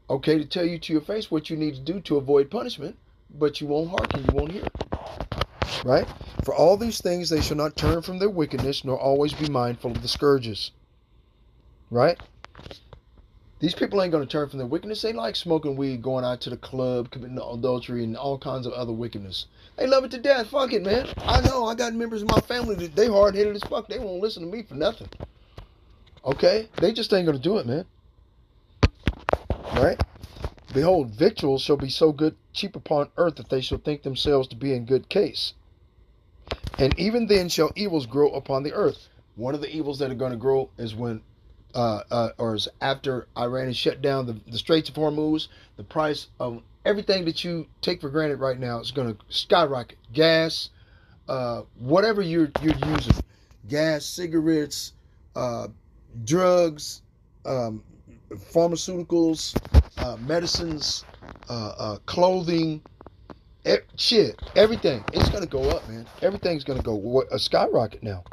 okay, to tell you to your face what you need to do to avoid punishment, but you won't hearken, you won't hear. Right? For all these things they shall not turn from their wickedness, nor always be mindful of the scourges. Right? These people ain't going to turn from their wickedness. They like smoking weed, going out to the club, committing adultery, and all kinds of other wickedness. They love it to death. Fuck it, man. I know. I got members of my family that they hard-headed as fuck. They won't listen to me for nothing. Okay? They just ain't going to do it, man. Right? Behold, victuals shall be so good, cheap upon earth, that they shall think themselves to be in good case. And even then shall evils grow upon the earth. One of the evils that are going to grow is when is after Iran has shut down the Straits of Hormuz, the price of everything that you take for granted right now is going to skyrocket. Gas, whatever you're using, gas, cigarettes, drugs, pharmaceuticals, medicines, clothing, everything. It's going to go up, man. Everything's going to go a skyrocket now,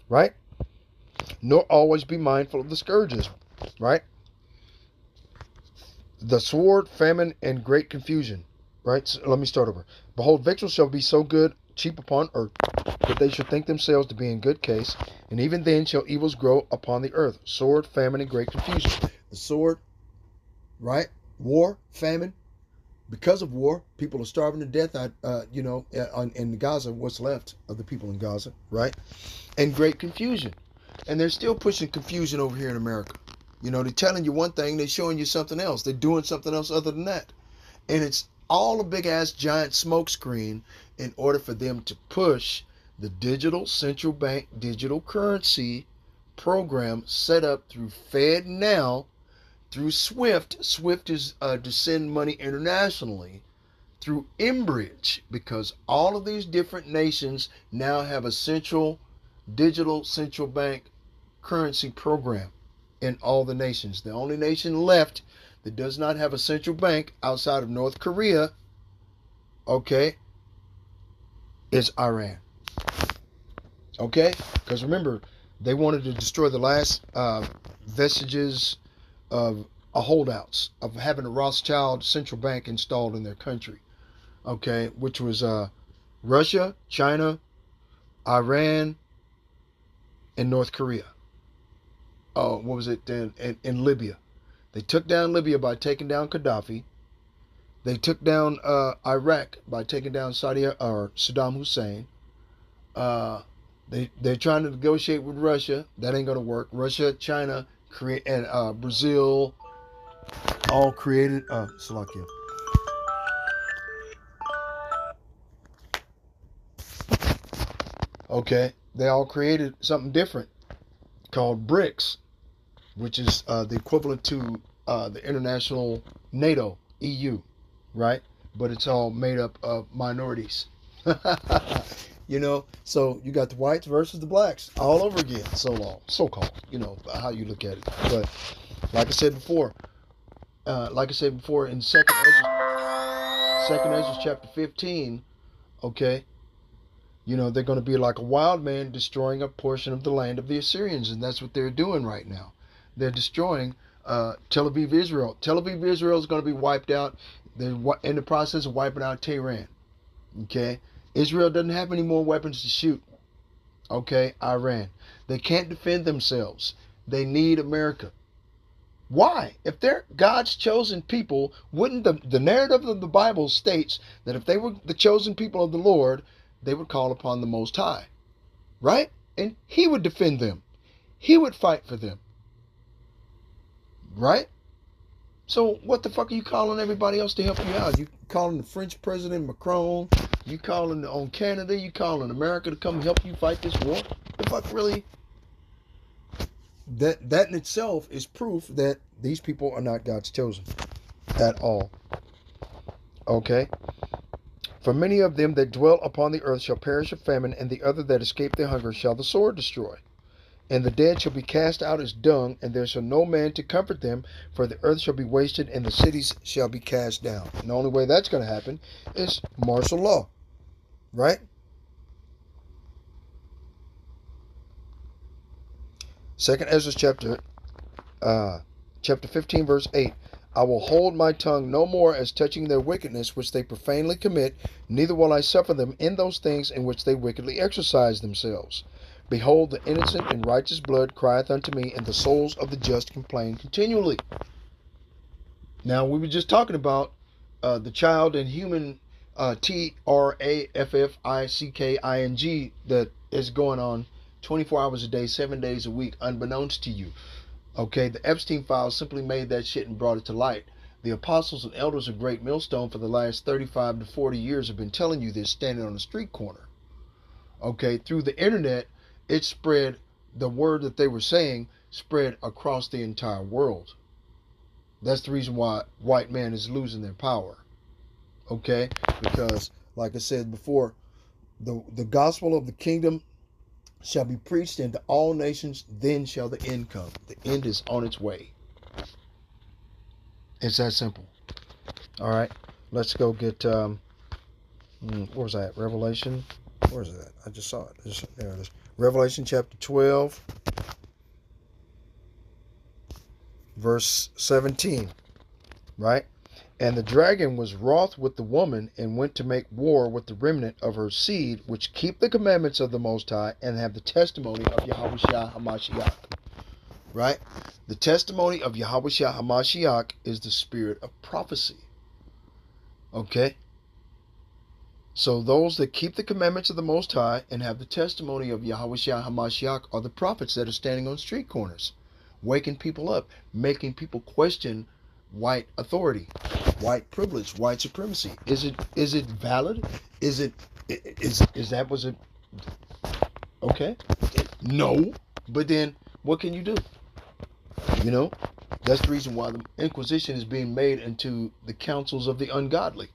right? Nor always be mindful of the scourges, right? The sword, famine, and great confusion. Right? So let me start over. Behold, victuals shall be so good, cheap upon earth, that they should think themselves to be in good case, and even then shall evils grow upon the earth. Sword, famine, and great confusion. The sword, right? War, famine. Because of war, people are starving to death. In Gaza, what's left of the people in Gaza, right? And great confusion. And they're still pushing confusion over here in America. They're telling you one thing, they're showing you something else. They're doing something else other than that. And it's all a big ass giant smoke screen in order for them to push the digital central bank digital currency program set up through FedNow, through SWIFT. SWIFT is to send money internationally, through Enbridge, because all of these different nations now have a digital central bank currency program in all the nations. The only nation left that does not have a central bank outside of North Korea, okay, is Iran. Okay? Because remember, they wanted to destroy the last vestiges of holdouts of having a Rothschild central bank installed in their country. Okay? Which was Russia, China, Iran, and North Korea. What was it then? In Libya. They took down Libya by taking down Gaddafi. They took down Iraq by taking down Saddam Hussein. They're trying to negotiate with Russia. That ain't gonna work. Russia, China, and Brazil all created. Slovakia. Okay, they all created something different called BRICS, which is the equivalent to the international NATO, EU, right? But it's all made up of minorities. So you got the whites versus the blacks all over again. So-called, how you look at it. But like I said before in Second Ezra chapter 15, okay, they're going to be like a wild man destroying a portion of the land of the Assyrians, and that's what they're doing right now. They're destroying Tel Aviv, Israel. Tel Aviv, Israel is going to be wiped out. They're in the process of wiping out Tehran. Okay? Israel doesn't have any more weapons to shoot. Okay? Iran. They can't defend themselves. They need America. Why? If they're God's chosen people, wouldn't the narrative of the Bible states that if they were the chosen people of the Lord, they would call upon the Most High, right? And He would defend them. He would fight for them, right? So what the fuck are you calling everybody else to help you out? You calling the French President Macron? You calling on Canada? You calling America to come help you fight this war? The fuck really? That in itself is proof that these people are not God's chosen at all. Okay? For many of them that dwell upon the earth shall perish of famine, and the other that escape their hunger shall the sword destroy. And the dead shall be cast out as dung, and there shall no man to comfort them, for the earth shall be wasted, and the cities shall be cast down. And the only way that's going to happen is martial law. Right? Second Ezra chapter 15, verse 8. I will hold my tongue no more as touching their wickedness which they profanely commit, neither will I suffer them in those things in which they wickedly exercise themselves. Behold, the innocent and righteous blood crieth unto me, and the souls of the just complain continually. Now, we were just talking about the child and human trafficking that is going on 24 hours a day, 7 days a week, unbeknownst to you. Okay, the Epstein files simply made that shit and brought it to light. The apostles and elders of Great Millstone for the last 35 to 40 years have been telling you this, standing on the street corner. Okay, through the internet, it spread, the word that they were saying spread across the entire world. That's the reason why white man is losing their power. Okay, because like I said before, the gospel of the kingdom shall be preached into all nations, then shall the end come. The end is on its way. It's that simple. All right, let's go get, where was that? Revelation? Where is that? I just saw it. There it is. Revelation chapter 12, verse 17. right? And the dragon was wroth with the woman and went to make war with the remnant of her seed, which keep the commandments of the Most High and have the testimony of Yahushua HaMashiach. Right? The testimony of Yahushua HaMashiach is the spirit of prophecy. Okay? So those that keep the commandments of the Most High and have the testimony of Yahushua HaMashiach are the prophets that are standing on street corners, waking people up, making people question white authority, white privilege, white supremacy. Is it valid? Is that was it okay? No. But then what can you do? You know? That's the reason why the Inquisition is being made into the councils of the ungodly.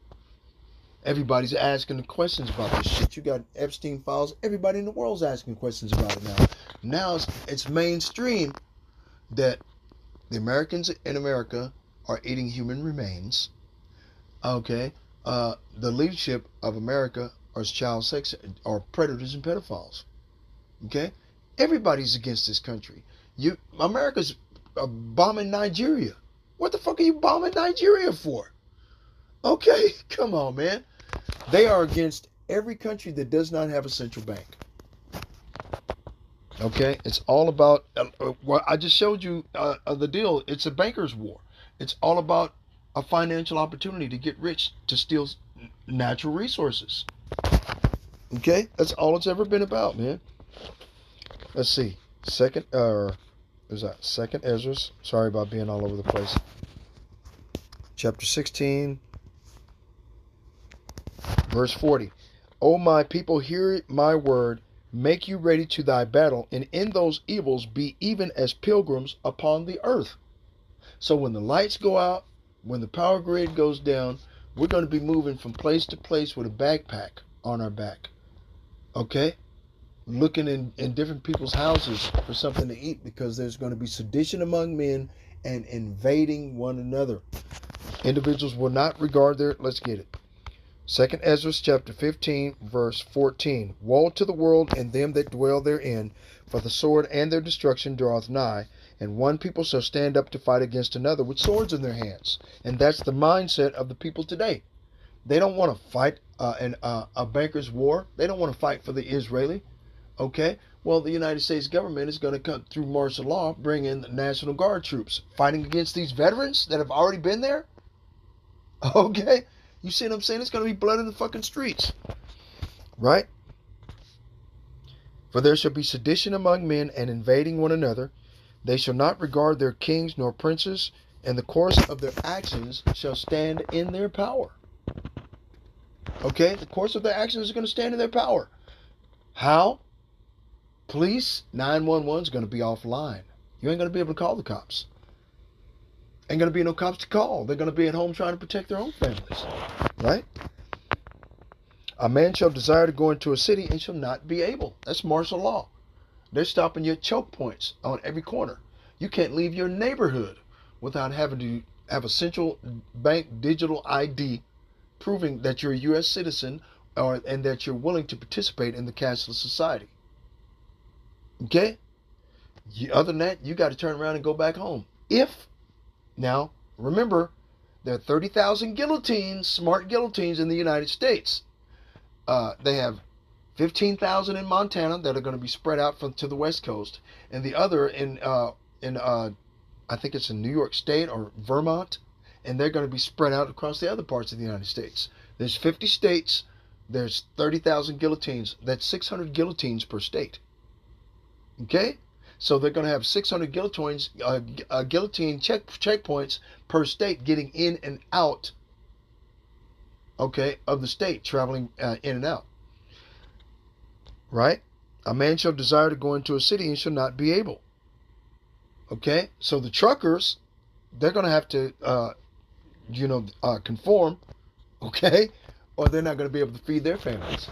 Everybody's asking the questions about this shit. You got Epstein files. Everybody in the world's asking questions about it now. Now it's mainstream that the Americans in America are eating human remains. Okay, the leadership of America are child sex, are predators and pedophiles. Okay, everybody's against this country. America's bombing Nigeria. What the fuck are you bombing Nigeria for? Okay, come on, man. They are against every country that does not have a central bank. Okay, it's all about what I just showed you the deal. It's a banker's war. It's all about a financial opportunity to get rich, to steal natural resources. Okay, that's all it's ever been about, man. Let's see. Second Ezra. Sorry about being all over the place. Chapter 16, verse 40. O my people, hear my word. Make you ready to thy battle, and in those evils be even as pilgrims upon the earth. So when the lights go out, when the power grid goes down, we're going to be moving from place to place with a backpack on our back. Okay? Looking in different people's houses for something to eat, because there's going to be sedition among men and invading one another. Individuals will not regard their... Let's get it. 2 Ezra chapter 15, verse 14. Woe to the world and them that dwell therein, for the sword and their destruction draweth nigh, and one people shall stand up to fight against another with swords in their hands. And that's the mindset of the people today. They don't want to fight a banker's war. They don't want to fight for the Israeli. Okay? Well, the United States government is going to come through martial law, bring in the National Guard troops, fighting against these veterans that have already been there. Okay? You see what I'm saying? It's going to be blood in the fucking streets. Right? For there shall be sedition among men and invading one another. They shall not regard their kings nor princes, and the course of their actions shall stand in their power. Okay? The course of their actions is going to stand in their power. How? Police 911 is going to be offline. You ain't going to be able to call the cops. Ain't going to be no cops to call. They're going to be at home trying to protect their own families. Right? A man shall desire to go into a city and shall not be able. That's martial law. They're stopping you at choke points on every corner. You can't leave your neighborhood without having to have a central bank digital ID proving that you're a U.S. citizen and that you're willing to participate in the cashless society. Okay? Other than that, you got to turn around and go back home. Now, remember, there are 30,000 guillotines, smart guillotines in the United States. They have 15,000 in Montana that are going to be spread out to the West Coast, and the other in I think it's in New York State or Vermont, and they're going to be spread out across the other parts of the United States. There's 50 states. There's 30,000 guillotines. That's 600 guillotines per state. Okay? So they're going to have 600 guillotine checkpoints per state, getting in and out, okay, of the state, traveling in and out. Right? A man shall desire to go into a city and shall not be able. Okay? So the truckers, they're going to have to, conform, okay? Or they're not going to be able to feed their families.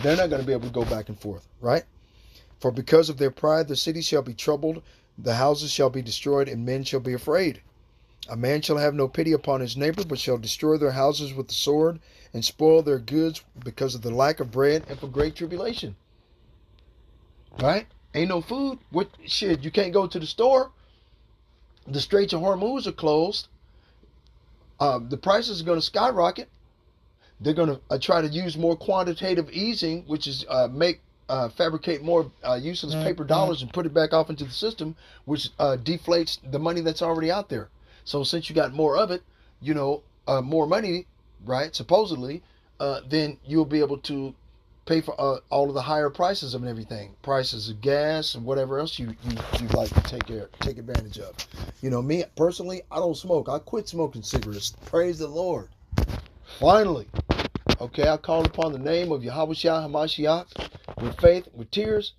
They're not going to be able to go back and forth, right? For because of their pride, the city shall be troubled, the houses shall be destroyed, and men shall be afraid. A man shall have no pity upon his neighbor, but shall destroy their houses with the sword, and spoil their goods because of the lack of bread and for great tribulation. Right? Ain't no food. What shit? You can't go to the store. The Straits of Hormuz are closed. The prices are going to skyrocket. They're going to try to use more quantitative easing, which is fabricate more useless paper dollars and put it back off into the system, which deflates the money that's already out there. So since you got more of it, more money, right? Supposedly, then you'll be able to pay for all of the higher prices of everything, prices of gas and whatever else you like to take advantage of. Me personally, I don't smoke. I quit smoking cigarettes. Praise the Lord. Finally, okay, I called upon the name of Yahweh Shah Hamashiach with faith, with tears.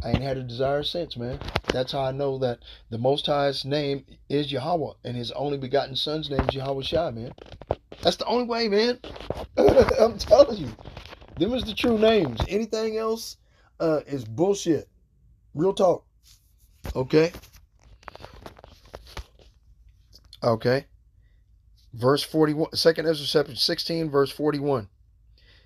I ain't had a desire since, man. That's how I know that the Most High's name is Yahweh, and His only begotten Son's name is Yahweh Shah, man. That's the only way, man. I'm telling you. Them is the true names. Anything else is bullshit. Real talk. Okay? Okay. Verse 41. 2nd Ezra chapter 16, verse 41.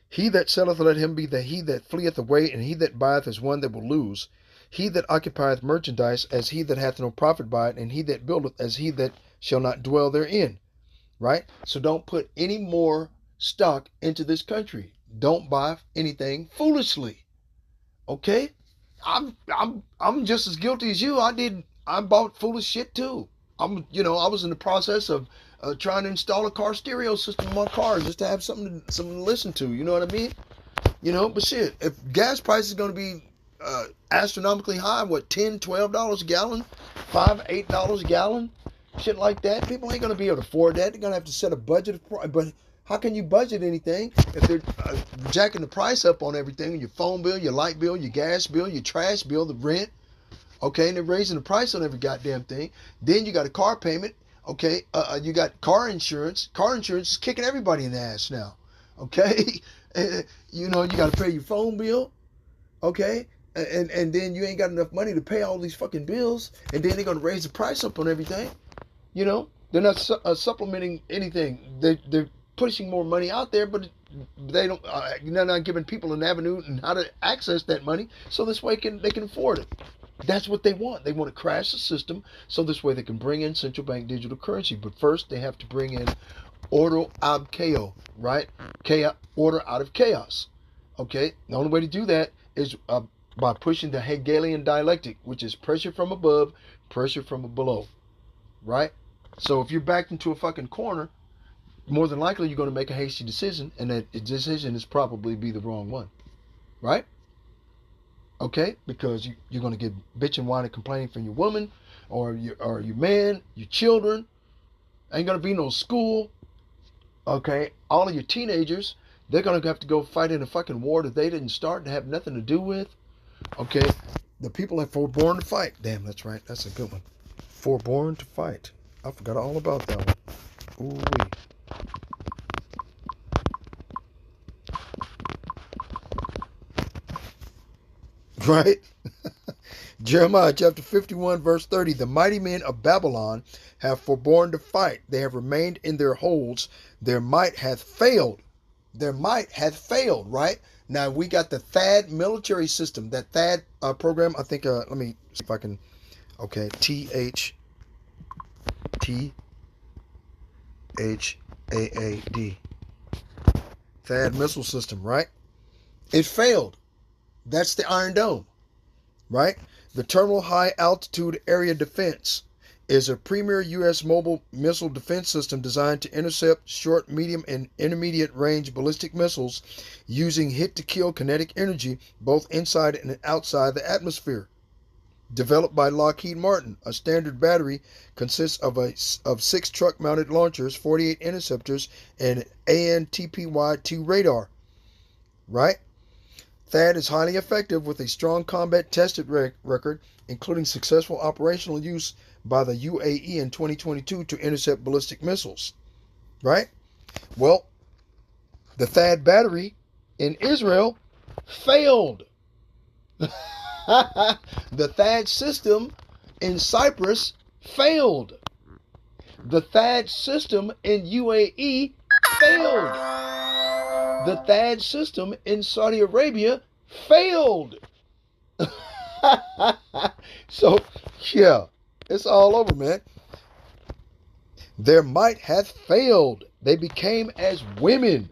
He that selleth, let him be he that fleeth away, and he that buyeth as one that will lose. He that occupieth merchandise as he that hath no profit by it, and he that buildeth as he that shall not dwell therein. Right? So don't put any more stock into this country. Don't buy anything foolishly. Okay? I'm just as guilty as you. I bought foolish shit too. I was in the process of trying to install a car stereo system in my car just to have something to listen to. You know what I mean? But shit, if gas price is going to be astronomically high, what, $10, $12 a gallon, $5, $8 a gallon, shit like that, people ain't going to be able to afford that. They're going to have to set a budget. But how can you budget anything if they're jacking the price up on everything? Your phone bill, your light bill, your gas bill, your trash bill, the rent. Okay, and they're raising the price on every goddamn thing. Then you got a car payment. Okay, you got car insurance. Car insurance is kicking everybody in the ass now. Okay, you got to pay your phone bill. Okay, and then you ain't got enough money to pay all these fucking bills. And then they're gonna raise the price up on everything. They're not supplementing anything. They're pushing more money out there, but they're not giving people an avenue and how to access that money, so this way they can afford it. That's what they want. They want to crash the system, so this way they can bring in central bank digital currency. But first, they have to bring in order ab chaos, right? Order out of chaos. Okay? The only way to do that is by pushing the Hegelian dialectic, which is pressure from above, pressure from below. Right? So if you're backed into a fucking corner, more than likely you're going to make a hasty decision, and that decision is probably be the wrong one. Right? Okay, because you're going to get bitching, whining, complaining from your woman or your man, your children. Ain't going to be no school. Okay, all of your teenagers, they're going to have to go fight in a fucking war that they didn't start and have nothing to do with. Okay, the people that Forborn to fight. Damn, that's right. That's a good one. Forborn to fight. I forgot all about that one. Ooh-wee. Right? Jeremiah chapter 51 verse 30. The mighty men of Babylon have forborne to fight. They have remained in their holds. Their might hath failed. Their might hath failed, right? Now we got the THAAD military system. That THAAD program, I think, let me see if I can, okay, THAAD. THAAD missile system, right? It failed. That's the Iron Dome, right? The Terminal High Altitude Area Defense is a premier U.S. mobile missile defense system designed to intercept short, medium, and intermediate range ballistic missiles using hit-to-kill kinetic energy both inside and outside the atmosphere. Developed by Lockheed Martin, a standard battery consists of 6 truck-mounted launchers, 48 interceptors, and ANTPY-2 radar, right? THAAD is highly effective with a strong combat tested record, including successful operational use by the UAE in 2022 to intercept ballistic missiles. Right? Well, the THAAD battery in Israel failed. The THAAD system in Cyprus failed. The THAAD system in UAE failed. The THAAD system in Saudi Arabia failed. So, yeah, it's all over, man. their might hath failed. They became as women,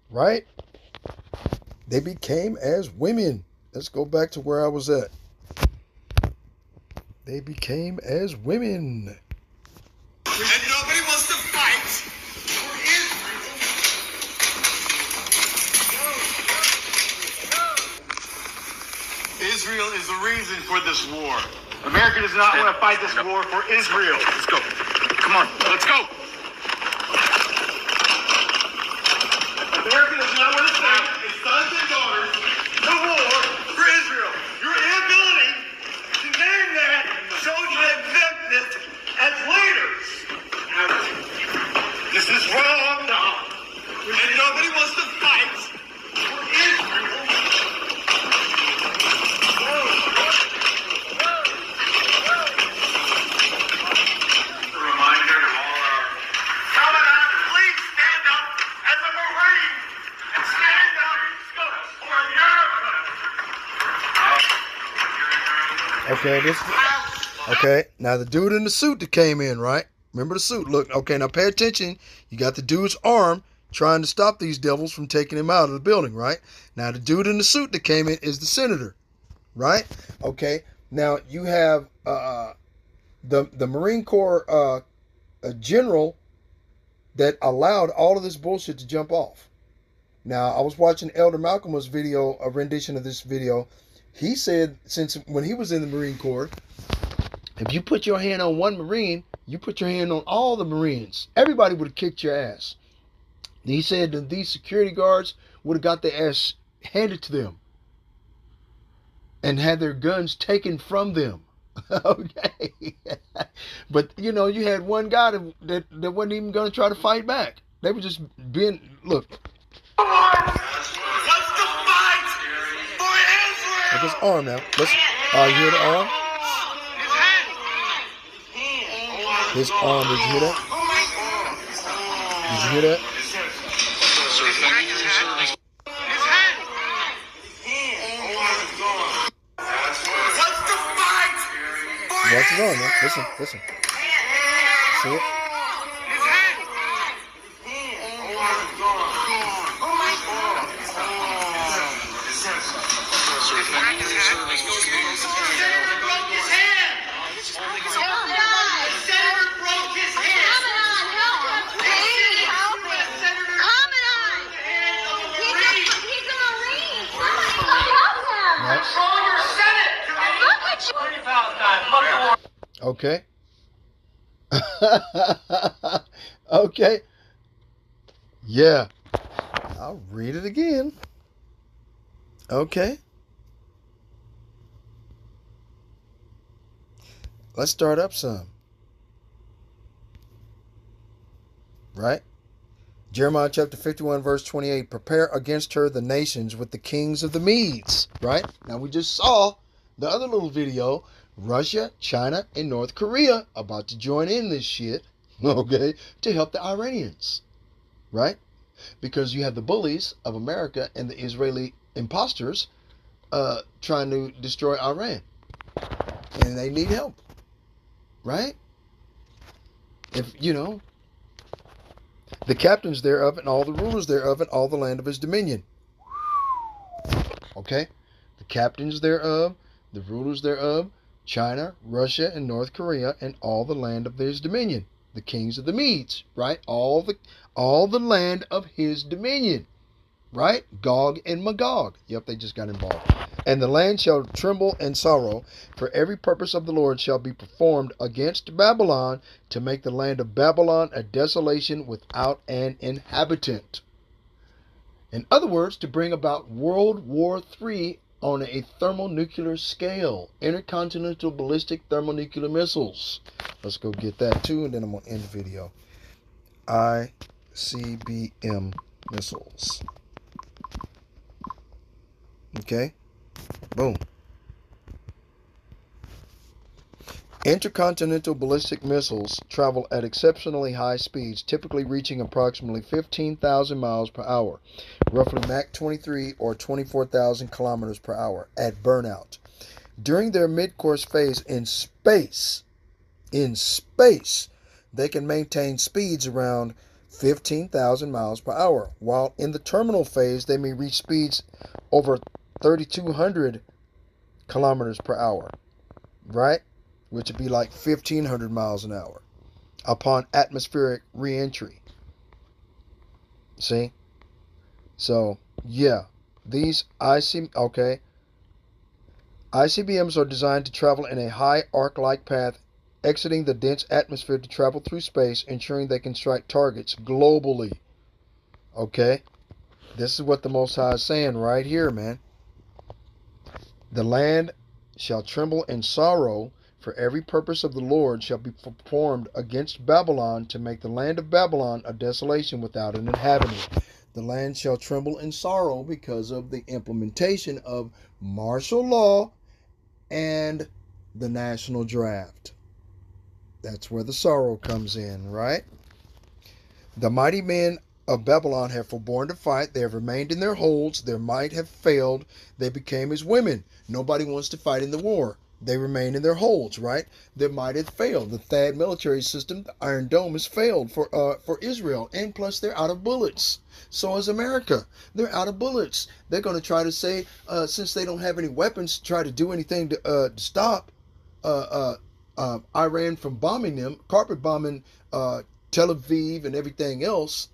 right? They became as women. Let's go back to where I was at. They became as women. And nobody wants to fight for Israel. Israel is the reason for this war. America does not want to fight this war for Israel. Let's go. Come on, let's go. America does not want to send its sons and daughters to war for Israel. Your inability to name that shows your exemptness as leaders. This is wrong. And nobody wants to fight for Israel. A reminder to all our Commandant, please stand up as a Marine and stand up for America. Okay, now the dude in the suit that came in, right? Remember the suit. Look, okay, now pay attention. You got the dude's arm trying to stop these devils from taking him out of the building, right? Now the dude in the suit that came in is the senator, right? Okay, now you have the Marine Corps general that allowed all of this bullshit to jump off. Now, I was watching Elder Malcolm's video, a rendition of this video. He said, since when he was in the Marine Corps, if you put your hand on one Marine, you put your hand on all the Marines. Everybody would have kicked your ass. He said that these security guards would have got their ass handed to them and had their guns taken from them. Okay. But, you know, you had one guy that wasn't even going to try to fight back. They were just being, look. What's the fight for Israel? Look at his arm now. Listen. You hear the arm? His arm, did you hear that? Did you hear that? What's the fight for Watch his arm, man. Listen, listen. See it? Okay. Okay. Yeah. I'll read it again. Okay. Let's start up some. Right? Jeremiah chapter 51 verse 28. Prepare against her the nations with the kings of the Medes. Right? Now we just saw the other little video. Russia, China, and North Korea about to join in this shit, okay, to help the Iranians, right? Because you have the bullies of America and the Israeli imposters trying to destroy Iran. And they need help, right? If, you know, the captains thereof and all the rulers thereof and all the land of his dominion. Okay? The captains thereof, the rulers thereof, China, Russia, and North Korea, and all the land of his dominion. The kings of the Medes, right? All the land of his dominion, right? Gog and Magog. Yep, they just got involved. And the land shall tremble and sorrow, for every purpose of the Lord shall be performed against Babylon, to make the land of Babylon a desolation without an inhabitant. In other words, to bring about World War III on a thermonuclear scale. Intercontinental ballistic thermonuclear missiles. Let's go get that too, and then I'm going to end the video. ICBM missiles. Okay? Boom. Intercontinental ballistic missiles travel at exceptionally high speeds, typically reaching approximately 15,000 miles per hour, roughly Mach 23 or 24,000 kilometers per hour at burnout. During their mid-course phase in space, they can maintain speeds around 15,000 miles per hour, while in the terminal phase they may reach speeds over 3,200 kilometers per hour, right? Which would be like 1,500 miles an hour upon atmospheric re-entry. See? So, yeah, these ICBMs are designed to travel in a high arc-like path, exiting the dense atmosphere to travel through space, ensuring they can strike targets globally. Okay? This is what the Most High is saying right here, man. The land shall tremble in sorrow, for every purpose of the Lord shall be performed against Babylon, to make the land of Babylon a desolation without an inhabitant. The land shall tremble in sorrow because of the implementation of martial law and the national draft. That's where the sorrow comes in, right? The mighty men of Babylon have forborne to fight. They have remained in their holds. Their might have failed. They became as women. Nobody wants to fight in the war. They remain in their holds, right? Their might has failed. The THAAD military system, the Iron Dome, has failed for Israel. And plus, they're out of bullets. So is America. They're out of bullets. They're going to try to say, since they don't have any weapons, try to do anything to stop Iran from bombing them, carpet bombing Tel Aviv and everything else.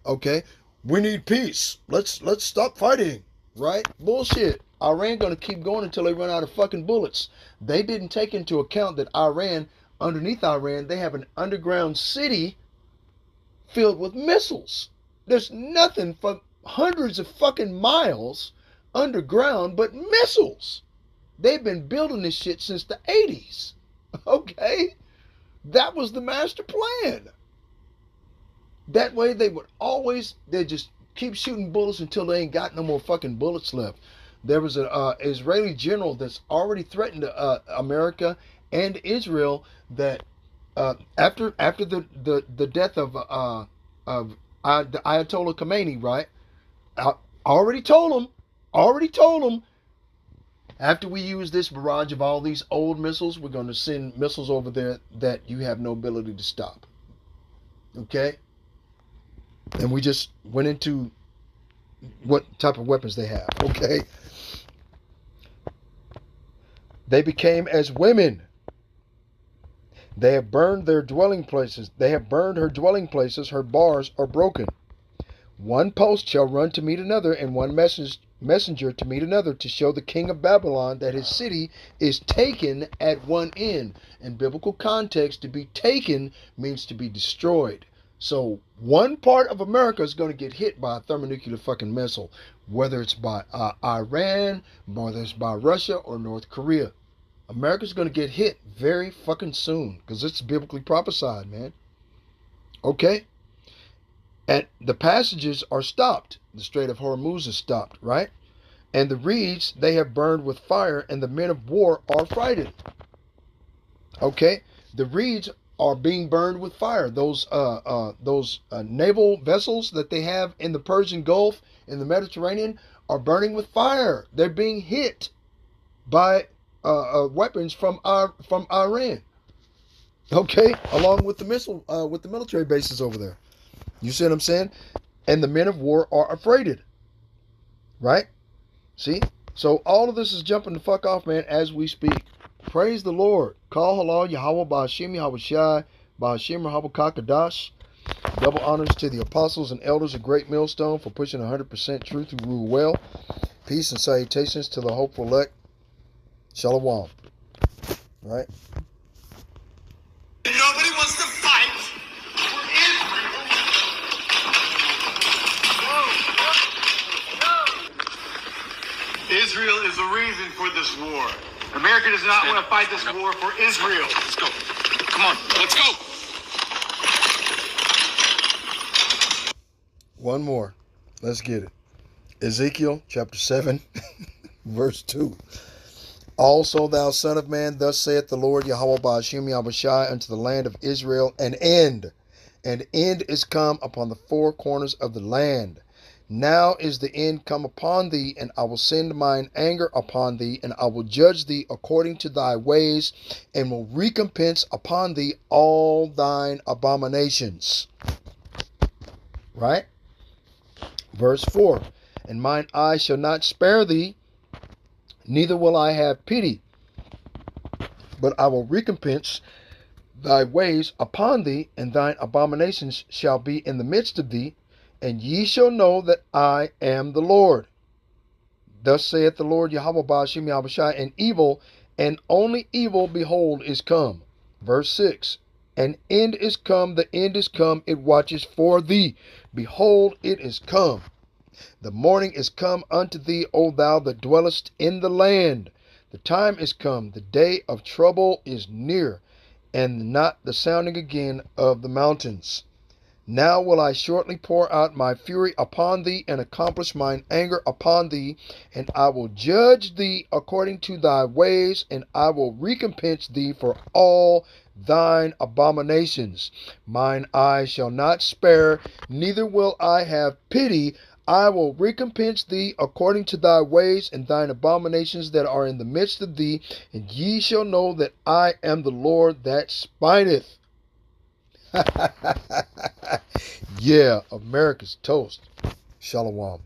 Okay, we need peace. Let's stop fighting, right? Bullshit. Iran gonna keep going until they run out of fucking bullets. They didn't take into account that Iran, underneath Iran, they have an underground city filled with missiles. There's nothing for hundreds of fucking miles underground but missiles. They've been building this shit since the 80s. Okay? That was the master plan. That way they just keep shooting bullets until they ain't got no more fucking bullets left. There was an Israeli general that's already threatened America and Israel that after the death of the Ayatollah Khomeini, right? I already told him, after we use this barrage of all these old missiles, we're going to send missiles over there that you have no ability to stop. Okay? And we just went into what type of weapons they have. Okay? They became as women. They have burned their dwelling places. They have burned her dwelling places. Her bars are broken. One post shall run to meet another, and one messenger to meet another, to show the king of Babylon that his city is taken at one end. In biblical context, to be taken means to be destroyed. So one part of America is going to get hit by a thermonuclear fucking missile, whether it's by Iran, whether it's by Russia or North Korea. America's going to get hit very fucking soon because it's biblically prophesied, man. Okay? And the passages are stopped. The Strait of Hormuz is stopped, right? And the reeds they have burned with fire, and the men of war are frightened. Okay? The reeds are being burned with fire. Those naval vessels that they have in the Persian Gulf, in the Mediterranean, are burning with fire. They're being hit by weapons from Iran. Okay, along with the military bases over there. You see what I'm saying? And the men of war are afraid. Right? See? So all of this is jumping the fuck off, man, as we speak. Praise the Lord. Call halal Yahweh Ba'ashim Yahweh Shai Ba'ashim Rahabah Kakadash. Double honors to the apostles and elders of Great Millstone for pushing 100% truth to rule well. Peace and salutations to the hopeful elect. Shalom. Right? Nobody wants to fight for Israel. Israel is the reason for this war. America does not want to fight this war for Israel. Let's go. Come on, let's go. One more. Let's get it. Ezekiel chapter 7, verse 2. Also, thou son of man, thus saith the Lord Yahweh Ba'ashim Yahweh Shai unto the land of Israel, an end is come upon the four corners of the land. Now is the end come upon thee, and I will send mine anger upon thee, and I will judge thee according to thy ways, and will recompense upon thee all thine abominations. Right? Verse 4. And mine eye shall not spare thee, neither will I have pity, but I will recompense thy ways upon thee, and thine abominations shall be in the midst of thee, and ye shall know that I am the Lord. Thus saith the Lord Yahweh Ba'ashim Yahushai, and evil, and only evil, behold, is come. Verse 6. An end is come, the end is come, it watches for thee. Behold, it is come. The morning is come unto thee, O thou that dwellest in the land. The time is come, the day of trouble is near, and not the sounding again of the mountains. Now will I shortly pour out my fury upon thee, and accomplish mine anger upon thee, and I will judge thee according to thy ways, and I will recompense thee for all thine abominations. Mine eye shall not spare, neither will I have pity. I will recompense thee according to thy ways and thine abominations that are in the midst of thee, and ye shall know that I am the Lord that spiteth. Yeah, America's toast. Shalom.